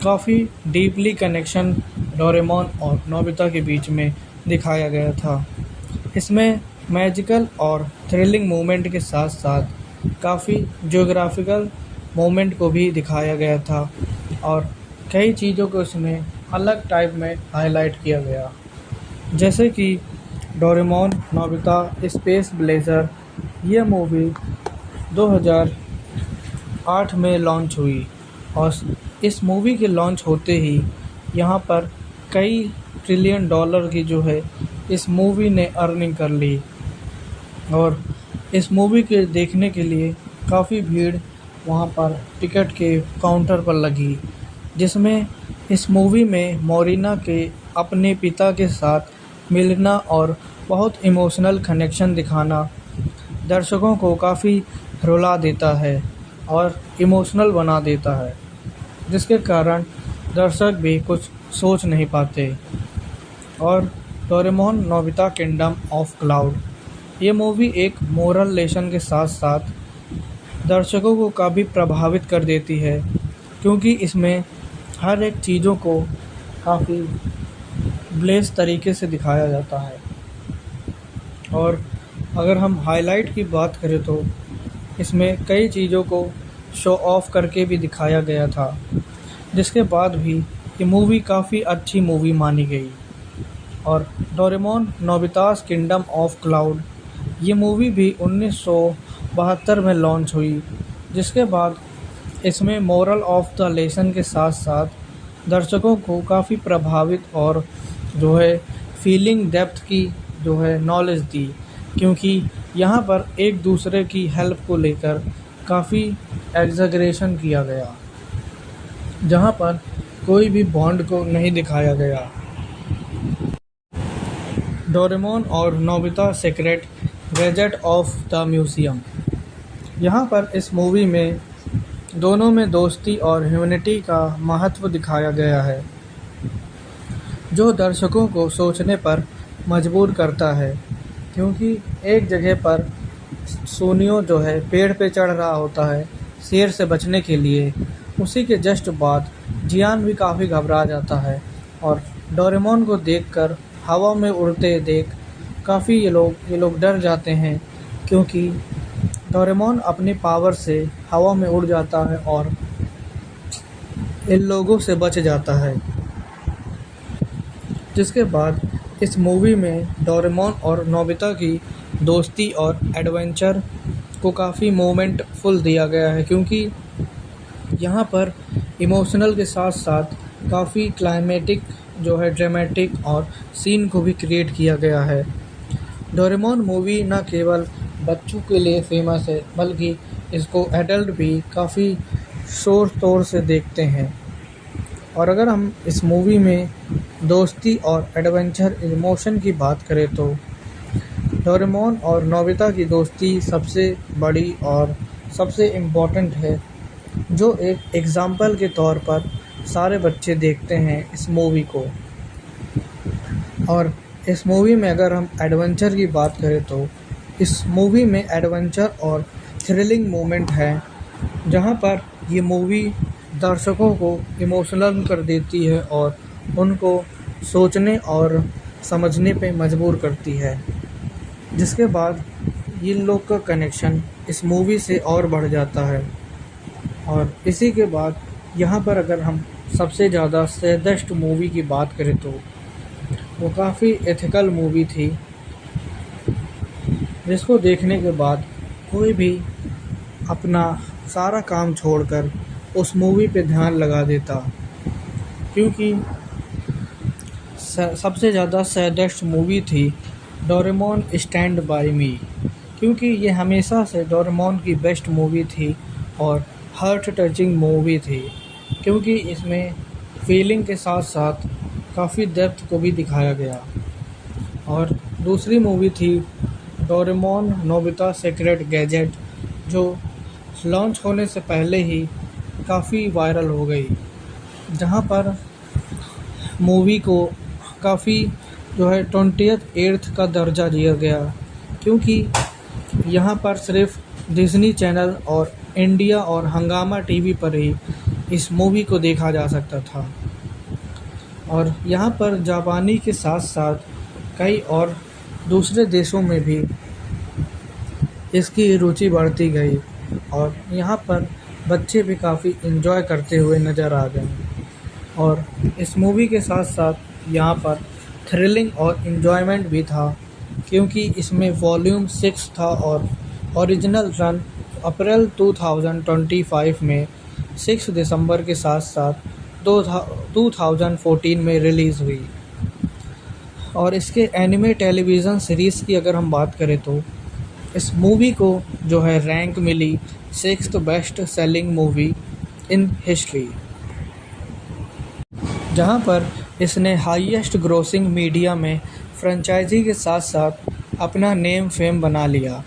काफ़ी डीपली कनेक्शन डोरेमोन और नोबिता के बीच में दिखाया गया था। इसमें मैजिकल और थ्रिलिंग मोमेंट के साथ साथ काफ़ी ज्योग्राफिकल मोमेंट को भी दिखाया गया था और कई चीज़ों को इसमें अलग टाइप में हाईलाइट किया गया, जैसे कि डोरेमोन नोबिता स्पेस ब्लेज़र। ये मूवी 2008 में लॉन्च हुई और इस मूवी के लॉन्च होते ही यहाँ पर कई ट्रिलियन डॉलर की जो है इस मूवी ने अर्निंग कर ली, और इस मूवी के देखने के लिए काफ़ी भीड़ वहाँ पर टिकट के काउंटर पर लगी, जिसमें इस मूवी में मोरिना के अपने पिता के साथ मिलना और बहुत इमोशनल कनेक्शन दिखाना दर्शकों को काफ़ी रुला देता है और इमोशनल बना देता है, जिसके कारण दर्शक भी कुछ सोच नहीं पाते। और Doraemon Nobita kingdom of cloud, ये मूवी एक मोरल लेसन के साथ साथ दर्शकों को काफ़ी प्रभावित कर देती है, क्योंकि इसमें हर एक चीज़ों को काफ़ी ब्लेस तरीके से दिखाया जाता है। और अगर हम हाईलाइट की बात करें तो इसमें कई चीज़ों को शो ऑफ करके भी दिखाया गया था, जिसके बाद भी ये मूवी काफ़ी अच्छी मूवी मानी गई। और डोरेमोन नोबितास किंगडम ऑफ क्लाउड, ये मूवी भी 1972 में लॉन्च हुई, जिसके बाद इसमें मोरल ऑफ द लेसन के साथ साथ दर्शकों को काफ़ी प्रभावित और जो है फीलिंग डेप्थ की जो है नॉलेज दी, क्योंकि यहाँ पर एक दूसरे की हेल्प को लेकर काफ़ी एग्ज़ैगरेशन किया गया, जहाँ पर कोई भी बॉन्ड को नहीं दिखाया गया। डोरेमोन और Nobita secret gadget of the museum. यहाँ पर इस मूवी में दोनों में दोस्ती और ह्यूमैनिटी का महत्व दिखाया गया है, जो दर्शकों को सोचने पर मजबूर करता है। क्योंकि एक जगह पर सोनियो जो है पेड़ पे चढ़ रहा होता है शेर से बचने के लिए, उसी के जस्ट बाद जियान भी काफ़ी घबरा जाता है और डोरेमोन को देखकर हवा में उड़ते देख काफ़ी ये लोग डर जाते हैं, क्योंकि डोरेमोन अपनी पावर से हवा में उड़ जाता है और इन लोगों से बच जाता है। जिसके बाद इस मूवी में डोरेमोन और नोबिता की दोस्ती और एडवेंचर को काफ़ी मोमेंटफुल दिया गया है, क्योंकि यहाँ पर इमोशनल के साथ साथ काफ़ी क्लाइमेटिक जो है ड्रामेटिक और सीन को भी क्रिएट किया गया है। डोरेमोन मूवी न केवल बच्चों के लिए फेमस है, बल्कि इसको एडल्ट भी काफ़ी शोर शोर से देखते हैं। और अगर हम इस मूवी में दोस्ती और एडवेंचर इमोशन की बात करें तो डोरेमोन और नोबिता की दोस्ती सबसे बड़ी और सबसे इम्पोर्टेंट है, जो एक एग्ज़ाम्पल के तौर पर सारे बच्चे देखते हैं इस मूवी को। और इस मूवी में अगर हम एडवेंचर की बात करें तो इस मूवी में एडवेंचर और थ्रिलिंग मोमेंट है, जहां पर ये मूवी दर्शकों को इमोशनल कर देती है और उनको सोचने और समझने पे मजबूर करती है। जिसके बाद इन लोग का कनेक्शन इस मूवी से और बढ़ जाता है। और इसी के बाद यहाँ पर अगर हम सबसे ज़्यादा सैडेस्ट मूवी की बात करें तो वो काफ़ी एथिकल मूवी थी, जिसको देखने के बाद कोई भी अपना सारा काम छोड़कर उस मूवी पे ध्यान लगा देता, क्योंकि सबसे ज़्यादा सैडेस्ट मूवी थी डोरेमोन स्टैंड बाय मी, क्योंकि ये हमेशा से डोरेमोन की बेस्ट मूवी थी और हार्ट टचिंग मूवी थी, क्योंकि इसमें फीलिंग के साथ साथ काफ़ी डेप्थ को भी दिखाया गया। और दूसरी मूवी थी डोरेमोन नोबिता सीक्रेट गैजेट, जो लॉन्च होने से पहले ही काफ़ी वायरल हो गई, जहां पर मूवी को काफ़ी जो है 28th का दर्जा दिया गया, क्योंकि यहाँ पर सिर्फ डिज़नी चैनल और इंडिया और हंगामा टीवी पर ही इस मूवी को देखा जा सकता था। और यहाँ पर जापानी के साथ साथ कई और दूसरे देशों में भी इसकी रुचि बढ़ती गई और यहाँ पर बच्चे भी काफ़ी एंजॉय करते हुए नज़र आ गए। और इस मूवी के साथ साथ यहाँ पर थ्रिलिंग और एन्जॉयमेंट भी था, क्योंकि इसमें वॉल्यूम 6 था और ओरिजिनल रन अप्रैल 2025 में 6 दिसंबर के साथ साथ 2014 में रिलीज़ हुई। और इसके एनिमे टेलीविज़न सीरीज़ की अगर हम बात करें तो इस मूवी को जो है रैंक मिली 6th best selling movie in history, जहां पर इसने हाईएस्ट ग्रोसिंग मीडिया में फ्रेंचाइजी के साथ साथ अपना नेम फेम बना लिया।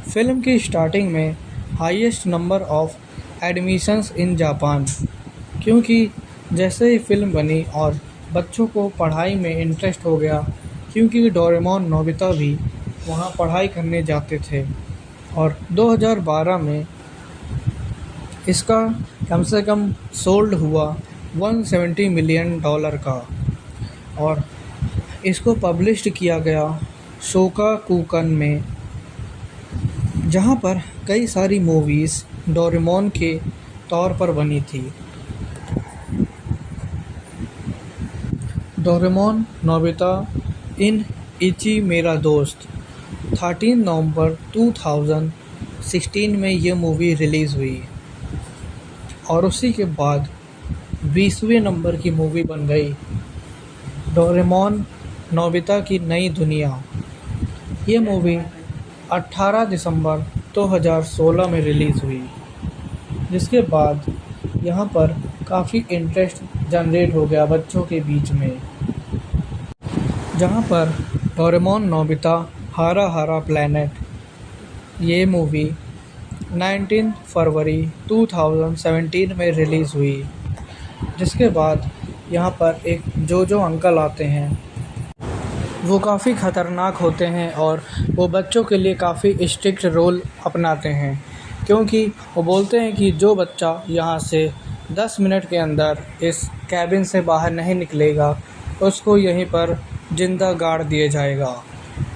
फिल्म की स्टार्टिंग में highest number of admissions in Japan, क्योंकि जैसे ही फिल्म बनी और बच्चों को पढ़ाई में इंटरेस्ट हो गया, क्योंकि डोरेमोन नोबिता भी वहाँ पढ़ाई करने जाते थे। और 2012 में इसका कम से कम सोल्ड हुआ $170 मिलियन का। और इसको पब्लिश्ड किया गया शोकाकुकन में, जहाँ पर कई सारी मूवीज़ डोरेमोन के तौर पर बनी थी। डोरेमोन नोबिता इन इची मेरा दोस्त 13 नवंबर 2016 में ये मूवी रिलीज़ हुई और उसी के बाद 20वें नंबर की मूवी बन गई डोरेमोन नोबिता की नई दुनिया। ये मूवी 18 दिसंबर 2016 में रिलीज़ हुई, जिसके बाद यहाँ पर काफ़ी इंटरेस्ट जनरेट हो गया बच्चों के बीच में, जहाँ पर डोरेमोन नोबिता हारा हारा प्लैनेट ये मूवी 19 फरवरी 2017 में रिलीज़ हुई। जिसके बाद यहाँ पर एक जोजो अंकल आते हैं। वो काफ़ी ख़तरनाक होते हैं और वो बच्चों के लिए काफ़ी स्ट्रिक्ट रोल अपनाते हैं, क्योंकि वो बोलते हैं कि जो बच्चा यहाँ से 10 मिनट के अंदर इस कैबिन से बाहर नहीं निकलेगा, उसको यहीं पर जिंदा गाड़ दिया जाएगा।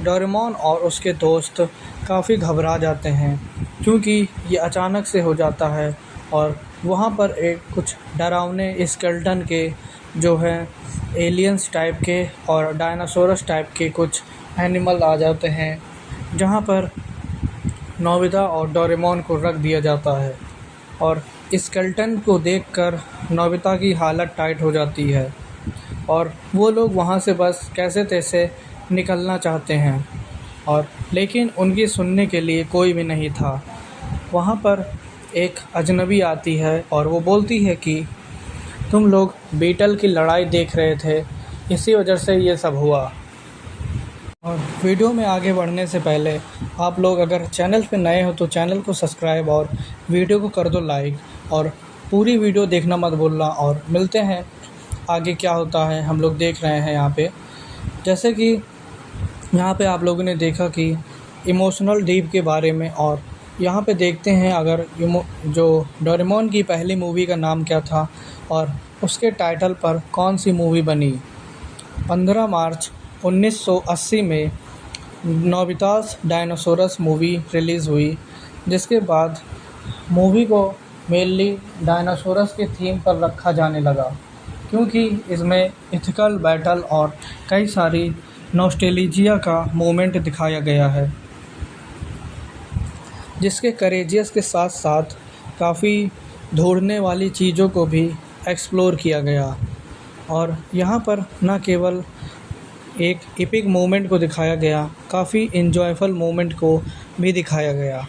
डोरेमोन और उसके दोस्त काफ़ी घबरा जाते हैं, क्योंकि ये अचानक से हो जाता है और वहाँ पर एक कुछ डरावने स्केलेटन के जो है एलियंस टाइप के और डायनासोरस टाइप के कुछ एनिमल आ जाते हैं, जहाँ पर नोबिता और डोरेमोन को रख दिया जाता है। और स्केलेटन को देखकर नोबिता की हालत टाइट हो जाती है और वो लोग वहाँ से बस कैसे तैसे निकलना चाहते हैं, और लेकिन उनकी सुनने के लिए कोई भी नहीं था। वहाँ पर एक अजनबी आती है और वो बोलती है कि तुम लोग बीटल की लड़ाई देख रहे थे, इसी वजह से ये सब हुआ। और वीडियो में आगे बढ़ने से पहले आप लोग अगर चैनल पे नए हो तो चैनल को सब्सक्राइब और वीडियो को कर दो लाइक, और पूरी वीडियो देखना मत भूलना। और मिलते हैं आगे क्या होता है, हम लोग देख रहे हैं यहाँ पे। जैसे कि यहाँ पे आप लोगों ने देखा कि इमोशनल डीप के बारे में, और यहाँ पे देखते हैं अगर जो डोरेमोन की पहली मूवी का नाम क्या था और उसके टाइटल पर कौन सी मूवी बनी। 15 मार्च 1980 में नोबितास डायनासोरस मूवी रिलीज़ हुई, जिसके बाद मूवी को मेनली डायनासोरस के थीम पर रखा जाने लगा, क्योंकि इसमें एथिकल बैटल और कई सारी नॉस्टैल्जिया का मोमेंट दिखाया गया है, जिसके करेजियस के साथ साथ काफ़ी ढूंढने वाली चीज़ों को भी एक्सप्लोर किया गया। और यहाँ पर न केवल एक एपिक मोमेंट को दिखाया गया, काफ़ी इंजॉयफुल मोमेंट को भी दिखाया गया।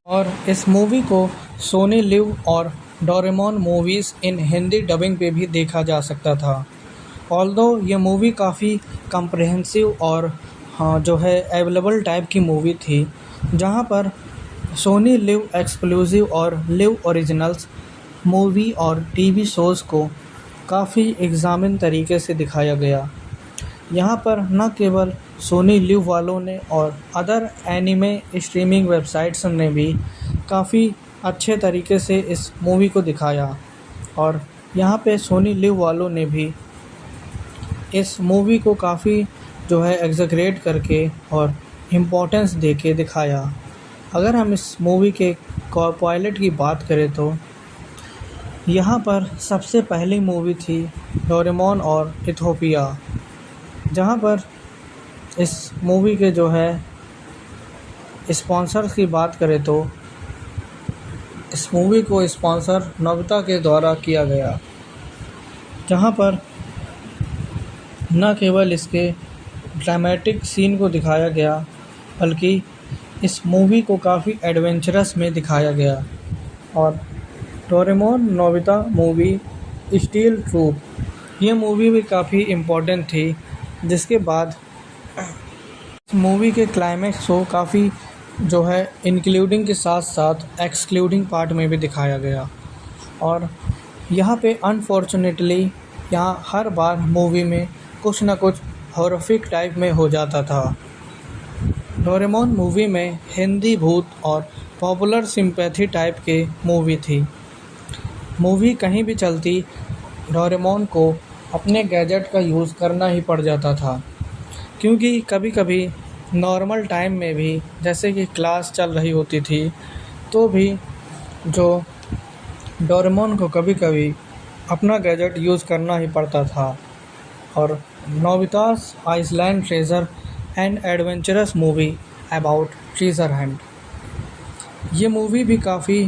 और इस मूवी को सोनी लिव और डोरेमोन मूवीज़ इन हिंदी डबिंग पे भी देखा जा सकता था। ऑल्दो ये मूवी काफ़ी कम्प्रहेंसिव और जो है अवेलेबल टाइप की मूवी थी, जहाँ पर सोनी लिव एक्सक्लूसिव और लिव ओरिजिनल्स मूवी और टीवी शोज़ को काफ़ी एग्जामिन तरीके से दिखाया गया। यहाँ पर न केवल सोनी लिव वालों ने और अदर एनिमे स्ट्रीमिंग वेबसाइट्स ने भी काफ़ी अच्छे तरीके से इस मूवी को दिखाया, और यहाँ पे सोनी लिव वालों ने भी इस मूवी को काफ़ी जो है एग्जैगरेट करके और इम्पोर्टेंस देके दिखाया। अगर हम इस मूवी के पायलट की बात करें तो यहाँ पर सबसे पहली मूवी थी डोरेमोन और इथोपिया, जहाँ पर इस मूवी के जो है स्पॉन्सर्स की बात करें तो इस मूवी को स्पॉन्सर नोबिता के द्वारा किया गया, जहाँ पर न केवल इसके ड्रामेटिक सीन को दिखाया गया, बल्कि इस मूवी को काफ़ी एडवेंचरस में दिखाया गया। और Doraemon Nobita movie steel troop ये मूवी भी काफ़ी इम्पोर्टेंट थी, जिसके बाद इस मूवी के क्लाइमैक्स को काफ़ी जो है इंक्लूडिंग के साथ साथ एक्सक्लूडिंग पार्ट में भी दिखाया गया। और यहाँ पे अनफॉर्चुनेटली यहाँ हर बार मूवी में कुछ ना कुछ हॉरिफिक टाइप में हो जाता था। डोरेमोन मूवी में हिंदी भूत और पॉपुलर सिंपैथी टाइप के मूवी थी। मूवी कहीं भी चलती डोरेमोन को अपने गैजेट का यूज़ करना ही पड़ जाता था, क्योंकि कभी कभी नॉर्मल टाइम में भी जैसे कि क्लास चल रही होती थी तो भी जो डोरेमोन को कभी कभी अपना गैजेट यूज़ करना ही पड़ता था। और Nobita's island treasure and adventurous movie about treasure hunt ये मूवी भी काफ़ी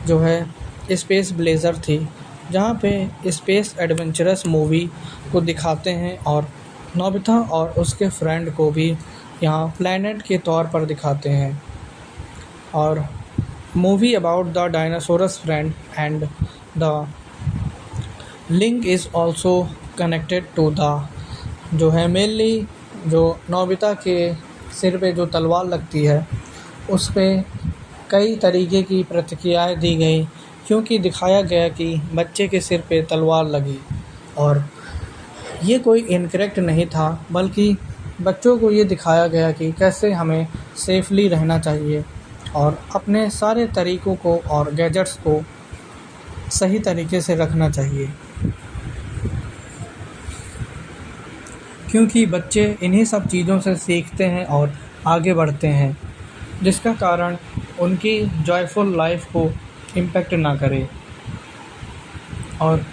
जो है स्पेस ब्लेजर थी, जहाँ पे स्पेस एडवेंचरस मूवी को दिखाते हैं और नोबिता और उसके फ्रेंड को भी यहाँ प्लैनेट के तौर पर दिखाते हैं। और movie about the dinosaurs friend and the link is also connected to the जो है मेनली जो नोबिता के सिर पे जो तलवार लगती है उस पे कई तरीके की प्रतिक्रियाएं दी गई, क्योंकि दिखाया गया कि बच्चे के सिर पे तलवार लगी और ये कोई इनकरेक्ट नहीं था, बल्कि बच्चों को ये दिखाया गया कि कैसे हमें सेफली रहना चाहिए और अपने सारे तरीक़ों को और गैजेट्स को सही तरीके से रखना चाहिए, क्योंकि बच्चे इन्हीं सब चीज़ों से सीखते हैं और आगे बढ़ते हैं, जिसका कारण उनकी जॉयफुल लाइफ को इम्पेक्ट ना करे। और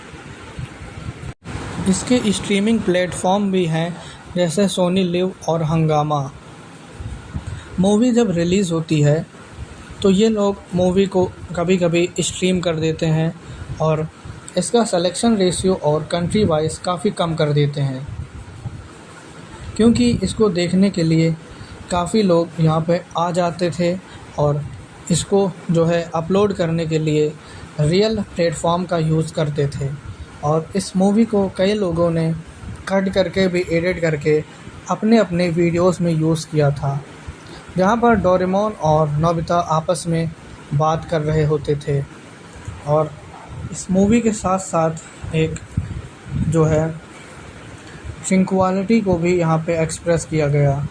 इसके स्ट्रीमिंग प्लेटफॉर्म भी हैं, जैसे सोनी लिव और हंगामा। मूवी जब रिलीज़ होती है तो ये लोग मूवी को कभी कभी स्ट्रीम कर देते हैं और इसका सिलेक्शन रेशियो और कंट्री वाइज काफ़ी कम कर देते हैं, क्योंकि इसको देखने के लिए काफ़ी लोग यहाँ पे आ जाते थे और इसको जो है अपलोड करने के लिए रियल प्लेटफॉर्म का यूज़ करते थे। और इस मूवी को कई लोगों ने कट करके भी एडिट करके अपने अपने वीडियोस में यूज़ किया था, जहाँ पर डोरेमोन और नोबिता आपस में बात कर रहे होते थे। और इस मूवी के साथ साथ एक जो है सिंक्वालिटी को भी यहाँ पे एक्सप्रेस किया गया,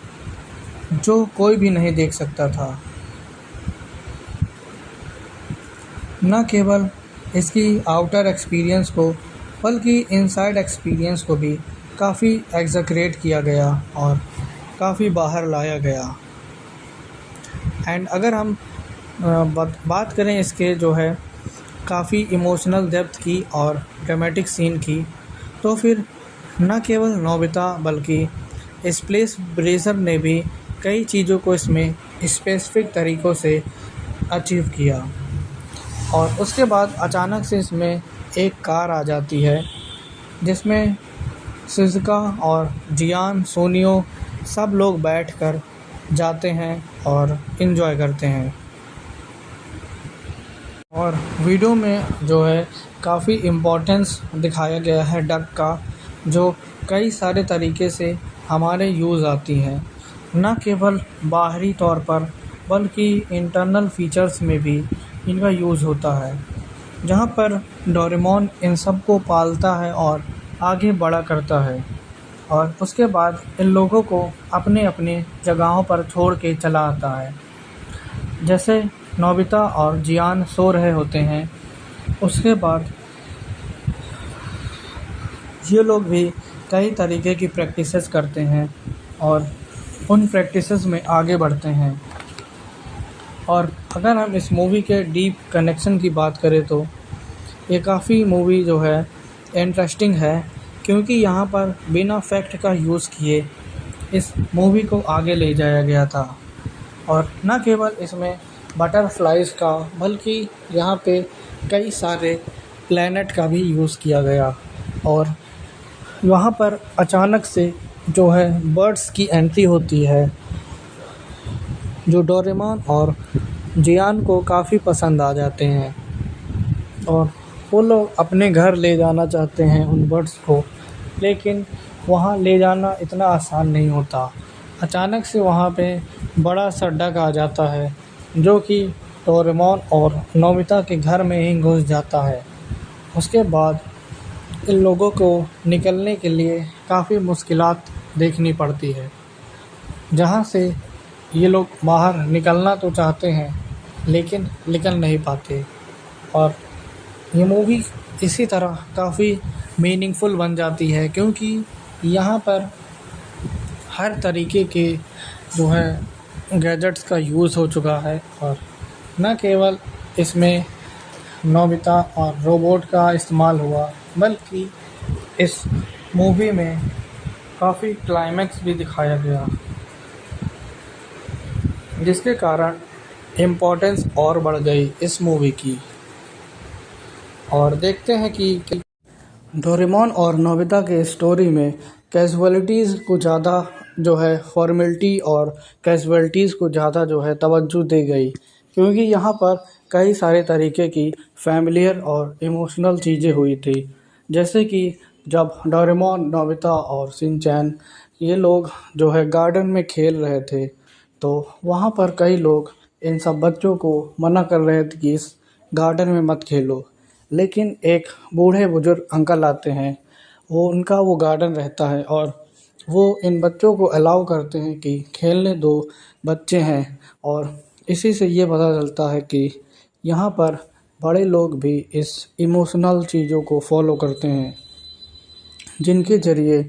जो कोई भी नहीं देख सकता था। न केवल इसकी आउटर एक्सपीरियंस को बल्कि इनसाइड एक्सपीरियंस को भी काफ़ी एग्ज़ैगरेट किया गया और काफ़ी बाहर लाया गया। एंड अगर हम बात करें इसके जो है काफ़ी इमोशनल डेप्थ की और ड्रामेटिक सीन की, तो फिर न केवल नोबिता बल्कि स्प्लेश ब्रेजर ने भी कई चीज़ों को इसमें स्पेसिफिक तरीक़ों से अचीव किया। और उसके बाद अचानक से इसमें एक कार आ जाती है, जिसमें शिज़ुका और जियान, सोनियो सब लोग बैठकर जाते हैं और इन्जॉय करते हैं। और वीडियो में जो है काफ़ी इम्पोर्टेंस दिखाया गया है डक का, जो कई सारे तरीके से हमारे यूज़ आती हैं, न केवल बाहरी तौर पर बल्कि इंटरनल फीचर्स में भी इनका यूज़ होता है, जहाँ पर डोरेमोन इन सब को पालता है और आगे बड़ा करता है और उसके बाद इन लोगों को अपने अपने जगहों पर छोड़ के चला आता है। जैसे नोबिता और जियान सो रहे होते हैं, उसके बाद ये लोग भी कई तरीके की प्रैक्टिसेस करते हैं और उन प्रैक्टिसेस में आगे बढ़ते हैं। और अगर हम इस मूवी के डीप कनेक्शन की बात करें तो ये काफ़ी मूवी जो है इंटरेस्टिंग है, क्योंकि यहाँ पर बिना फैक्ट का यूज़ किए इस मूवी को आगे ले जाया गया था। और न केवल इसमें बटरफ्लाइज़ का बल्कि यहाँ पे कई सारे प्लैनेट का भी यूज़ किया गया और वहाँ पर अचानक से जो है बर्ड्स की एंट्री होती है, जो डोरेमोन और जियान को काफ़ी पसंद आ जाते हैं और वो लोग अपने घर ले जाना चाहते हैं उन बर्ड्स को, लेकिन वहाँ ले जाना इतना आसान नहीं होता। अचानक से वहाँ पे बड़ा सा डक आ जाता है, जो कि डोरेमोन और नोबिता के घर में ही घुस जाता है। उसके बाद इन लोगों को निकलने के लिए काफ़ी मुश्किलात देखनी पड़ती है, जहाँ से ये लोग बाहर निकलना तो चाहते हैं लेकिन निकल नहीं पाते। और ये मूवी इसी तरह काफ़ी मीनिंगफुल बन जाती है, क्योंकि यहाँ पर हर तरीके के जो है गैजेट्स का यूज़ हो चुका है और न केवल इसमें नोबिता और रोबोट का इस्तेमाल हुआ, बल्कि इस मूवी में काफ़ी क्लाइमैक्स भी दिखाया गया, जिसके कारण इम्पोर्टेंस और बढ़ गई इस मूवी की। और देखते हैं कि डोरेमोन और नोबिता के स्टोरी में कैजुअलिटीज़ को ज़्यादा जो है फॉर्मेलिटी और कैजुअलिटीज़ को ज़्यादा जो है तवज्जो दी गई, क्योंकि यहाँ पर कई सारे तरीके की फ़ैमिलियर और इमोशनल चीज़ें हुई थी। जैसे कि जब डोरेमोन, नोबिता और शिनचैन ये लोग जो है गार्डन में खेल रहे थे, तो वहाँ पर कई लोग इन सब बच्चों को मना कर रहे थे कि इस गार्डन में मत खेलो। लेकिन एक बूढ़े बुजुर्ग अंकल आते हैं, उनका वो गार्डन रहता है और वो इन बच्चों को अलाउ करते हैं कि खेलने दो, बच्चे हैं। और इसी से ये पता चलता है कि यहाँ पर बड़े लोग भी इस इमोशनल चीज़ों को फॉलो करते हैं, जिनके ज़रिए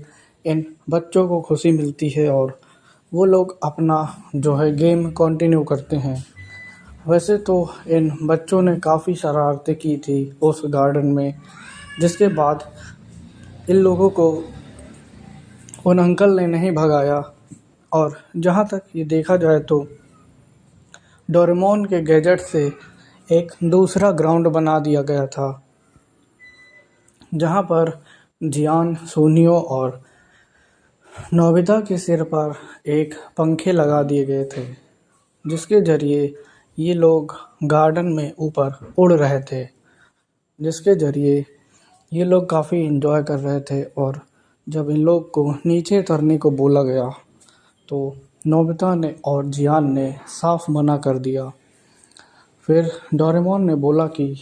इन बच्चों को खुशी मिलती है और वो लोग अपना जो है गेम कंटिन्यू करते हैं। वैसे तो इन बच्चों ने काफ़ी शरारतें की थी उस गार्डन में, जिसके बाद इन लोगों को उन अंकल ने नहीं भगाया। और जहाँ तक ये देखा जाए तो डोरेमोन के गैजेट से एक दूसरा ग्राउंड बना दिया गया था, जहाँ पर जियान, सुनियो और नोबिता के सिर पर एक पंखे लगा दिए गए थे, जिसके ज़रिए ये लोग गार्डन में ऊपर उड़ रहे थे, जिसके ज़रिए ये लोग काफ़ी एंजॉय कर रहे थे। और जब इन लोग को नीचे उतरने को बोला गया तो नोबिता ने और जियान ने साफ मना कर दिया। फिर डोरेमोन ने बोला कि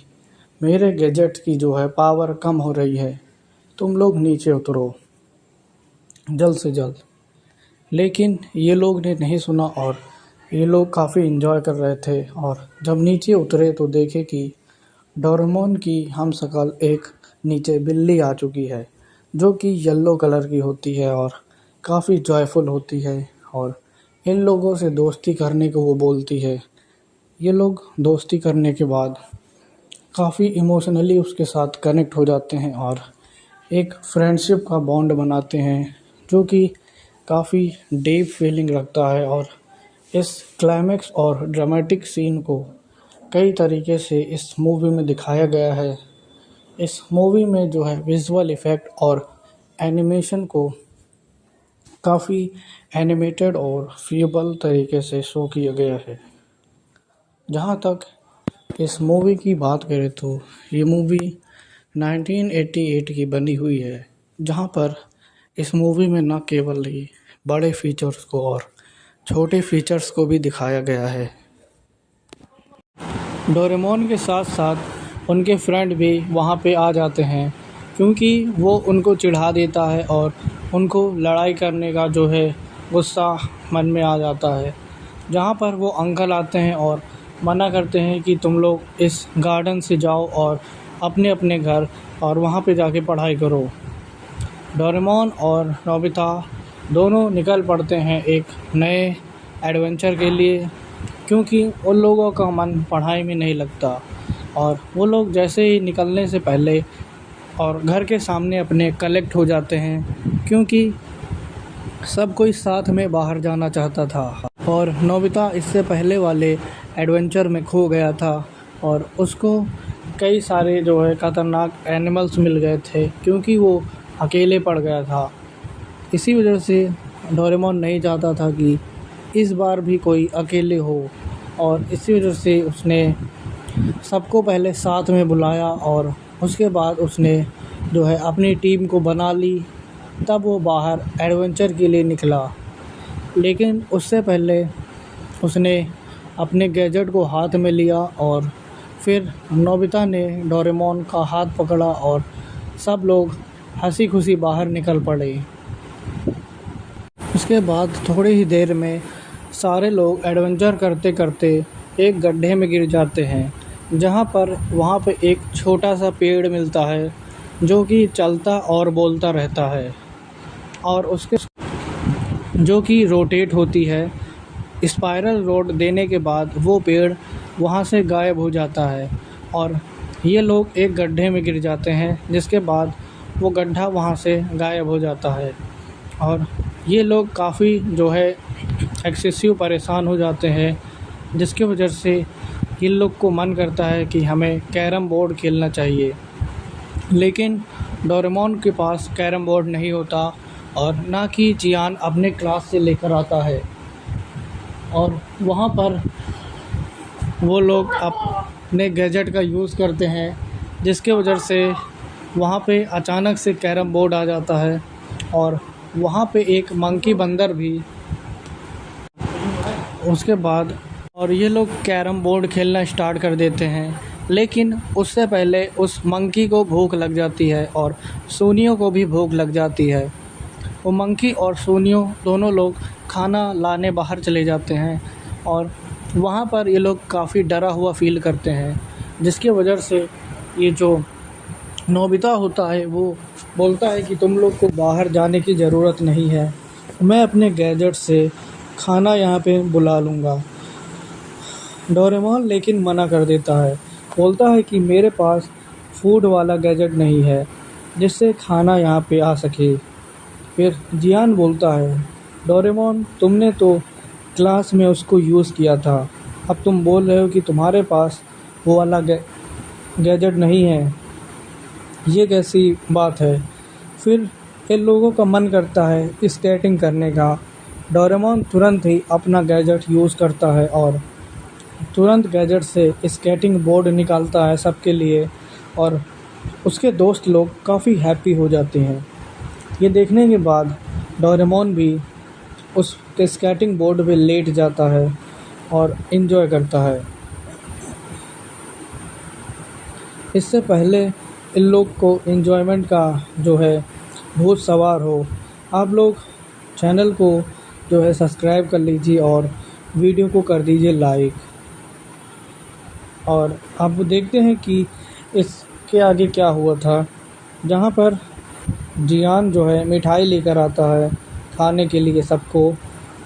मेरे गैजेट की जो है पावर कम हो रही है, तुम लोग नीचे उतरो जल्द से जल्द। लेकिन ये लोग ने नहीं सुना और ये लोग काफ़ी एंजॉय कर रहे थे। और जब नीचे उतरे तो देखे कि डोरेमोन की हमशक्ल एक नीचे बिल्ली आ चुकी है, जो कि येलो कलर की होती है और काफ़ी जॉयफुल होती है और इन लोगों से दोस्ती करने को वो बोलती है। ये लोग दोस्ती करने के बाद काफ़ी इमोशनली उसके साथ कनेक्ट हो जाते हैं और एक फ्रेंडशिप का बॉन्ड बनाते हैं, जो कि काफ़ी डीप फीलिंग रखता है। और इस क्लाइमेक्स और ड्रामेटिक सीन को कई तरीके से इस मूवी में दिखाया गया है। इस मूवी में जो है विजुअल इफ़ेक्ट और एनिमेशन को काफ़ी एनिमेटेड और फीएबल तरीके से शो किया गया है। जहाँ तक इस मूवी की बात करें तो ये मूवी 1988 की बनी हुई है, जहाँ पर इस मूवी में न केवल ही बड़े फीचर्स को और छोटे फीचर्स को भी दिखाया गया है। डोरेमोन के साथ साथ उनके फ्रेंड भी वहाँ पे आ जाते हैं, क्योंकि वो उनको चिढ़ा देता है और उनको लड़ाई करने का जो है गुस्सा मन में आ जाता है। जहाँ पर वो अंकल आते हैं और मना करते हैं कि तुम लोग इस गार्डन से जाओ और अपने अपने घर और वहाँ पे जाके पढ़ाई करो। डोरेमोन और नोबिता दोनों निकल पड़ते हैं एक नए एडवेंचर के लिए, क्योंकि उन लोगों का मन पढ़ाई में नहीं लगता। और वो लोग जैसे ही निकलने से पहले और घर के सामने अपने कलेक्ट हो जाते हैं, क्योंकि सब कोई साथ में बाहर जाना चाहता था। और नोबिता इससे पहले वाले एडवेंचर में खो गया था और उसको कई सारे जो है ख़तरनाक एनिमल्स मिल गए थे, क्योंकि वो अकेले पड़ गया था। इसी वजह से डोरेमोन नहीं चाहता था कि इस बार भी कोई अकेले हो, और इसी वजह से उसने सबको पहले साथ में बुलाया और उसके बाद उसने जो है अपनी टीम को बना ली। तब वो बाहर एडवेंचर के लिए निकला, लेकिन उससे पहले उसने अपने गैजेट को हाथ में लिया और फिर नोबिता ने डोरेमोन का हाथ पकड़ा और सब लोग हंसी खुशी बाहर निकल पड़े। उसके बाद थोड़ी ही देर में सारे लोग एडवेंचर करते करते एक गड्ढे में गिर जाते हैं, जहाँ पर वहाँ पे एक छोटा सा पेड़ मिलता है, जो कि चलता और बोलता रहता है और उसके जो कि रोटेट होती है। स्पाइरल रोड देने के बाद वो पेड़ वहाँ से गायब हो जाता है और ये लोग एक गड्ढे में गिर जाते हैं, जिसके बाद वो गड्ढा वहाँ से गायब हो जाता है। और ये लोग काफ़ी जो है एक्सेसिव परेशान हो जाते हैं, जिसकी वजह से इन लोग को मन करता है कि हमें कैरम बोर्ड खेलना चाहिए। लेकिन डोरेमोन के पास कैरम बोर्ड नहीं होता और ना कि जियान अपने क्लास से लेकर आता है। और वहाँ पर वो लोग अपने गैजेट का यूज़ करते हैं, जिसके वजह से वहाँ पे अचानक से कैरम बोर्ड आ जाता है और वहाँ पे एक मंकी बंदर भी उसके बाद और ये लोग कैरम बोर्ड खेलना स्टार्ट कर देते हैं। लेकिन उससे पहले उस मंकी को भूख लग जाती है और सोनियो को भी भूख लग जाती है। वो मंकी और सोनियो दोनों लोग खाना लाने बाहर चले जाते हैं और वहाँ पर ये लोग काफ़ी डरा हुआ फ़ील करते हैं, जिसकी वजह से ये जो नोबिता होता है वो बोलता है कि तुम लोग को बाहर जाने की ज़रूरत नहीं है, मैं अपने गैजेट से खाना यहाँ पे बुला लूँगा। डोरेमोन लेकिन मना कर देता है, बोलता है कि मेरे पास फूड वाला गैजेट नहीं है जिससे खाना यहाँ पे आ सके। फिर जियान बोलता है, डोरेमोन तुमने तो क्लास में उसको यूज़ किया था, अब तुम बोल रहे हो कि तुम्हारे पास वो वाला गैजेट नहीं है, ये कैसी बात है। फिर इन लोगों का मन करता है स्केटिंग करने का। डोरेमोन तुरंत ही अपना गैजेट यूज़ करता है और तुरंत गैजेट से स्केटिंग बोर्ड निकालता है सबके लिए और उसके दोस्त लोग काफ़ी हैप्पी हो जाते हैं। ये देखने के बाद डोरेमोन भी उस स्केटिंग बोर्ड पे लेट जाता है और इन्जॉय करता है। इससे पहले इन लोग को इन्जॉयमेंट का जो है भूत सवार हो, आप लोग चैनल को जो है सब्सक्राइब कर लीजिए और वीडियो को कर दीजिए लाइक। और अब देखते हैं कि इसके आगे क्या हुआ था, जहाँ पर जियान जो है मिठाई लेकर आता है खाने के लिए सबको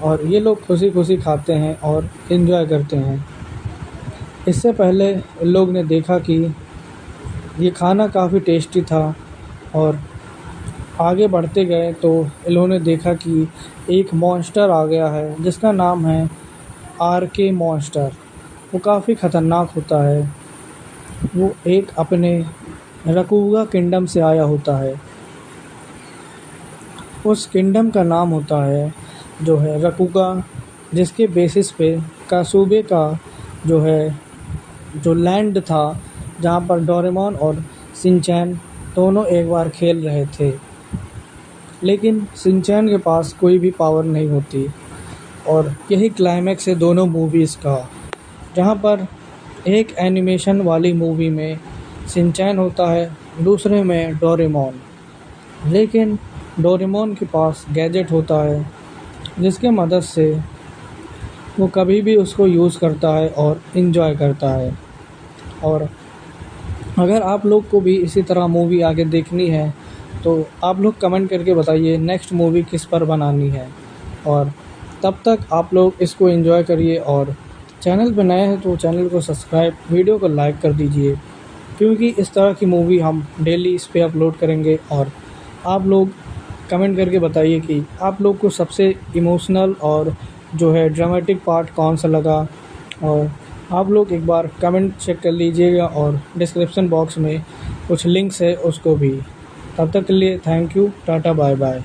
और ये लोग खुशी खुशी खाते हैं और इन्जॉय करते हैं। इससे पहले इन लोग ने देखा कि ये खाना काफ़ी टेस्टी था और आगे बढ़ते गए तो इन्होंने देखा कि एक मॉन्स्टर आ गया है जिसका नाम है आरके मॉन्स्टर। वो काफ़ी ख़तरनाक होता है, वो एक अपने रकुगा किंगडम से आया होता है। उस किंगडम का नाम होता है जो है रकुगा, जिसके बेसिस पे कासूबे का जो लैंड था जहाँ पर डोरेमोन और शिनचैन दोनों एक बार खेल रहे थे। लेकिन शिनचैन के पास कोई भी पावर नहीं होती और यही क्लाइमैक्स है दोनों मूवीज़ का, जहाँ पर एक एनिमेशन वाली मूवी में शिनचैन होता है, दूसरे में डोरेमोन। लेकिन डोरेमोन के पास गैजेट होता है जिसके मदद से वो कभी भी उसको यूज़ करता है और इन्जॉय करता है। और अगर आप लोग को भी इसी तरह मूवी आगे देखनी है तो आप लोग कमेंट करके बताइए नेक्स्ट मूवी किस पर बनानी है। और तब तक आप लोग इसको एंजॉय करिए और चैनल पर नए हैं तो चैनल को सब्सक्राइब, वीडियो को लाइक कर दीजिए, क्योंकि इस तरह की मूवी हम डेली इस पे अपलोड करेंगे। और आप लोग कमेंट करके बताइए कि आप लोग को सबसे इमोशनल और जो है ड्रामेटिक पार्ट कौन सा लगा। और आप लोग एक बार कमेंट चेक कर लीजिएगा और डिस्क्रिप्शन बॉक्स में कुछ लिंक्स है उसको भी। तब तक के लिए thank you, tata, bye bye.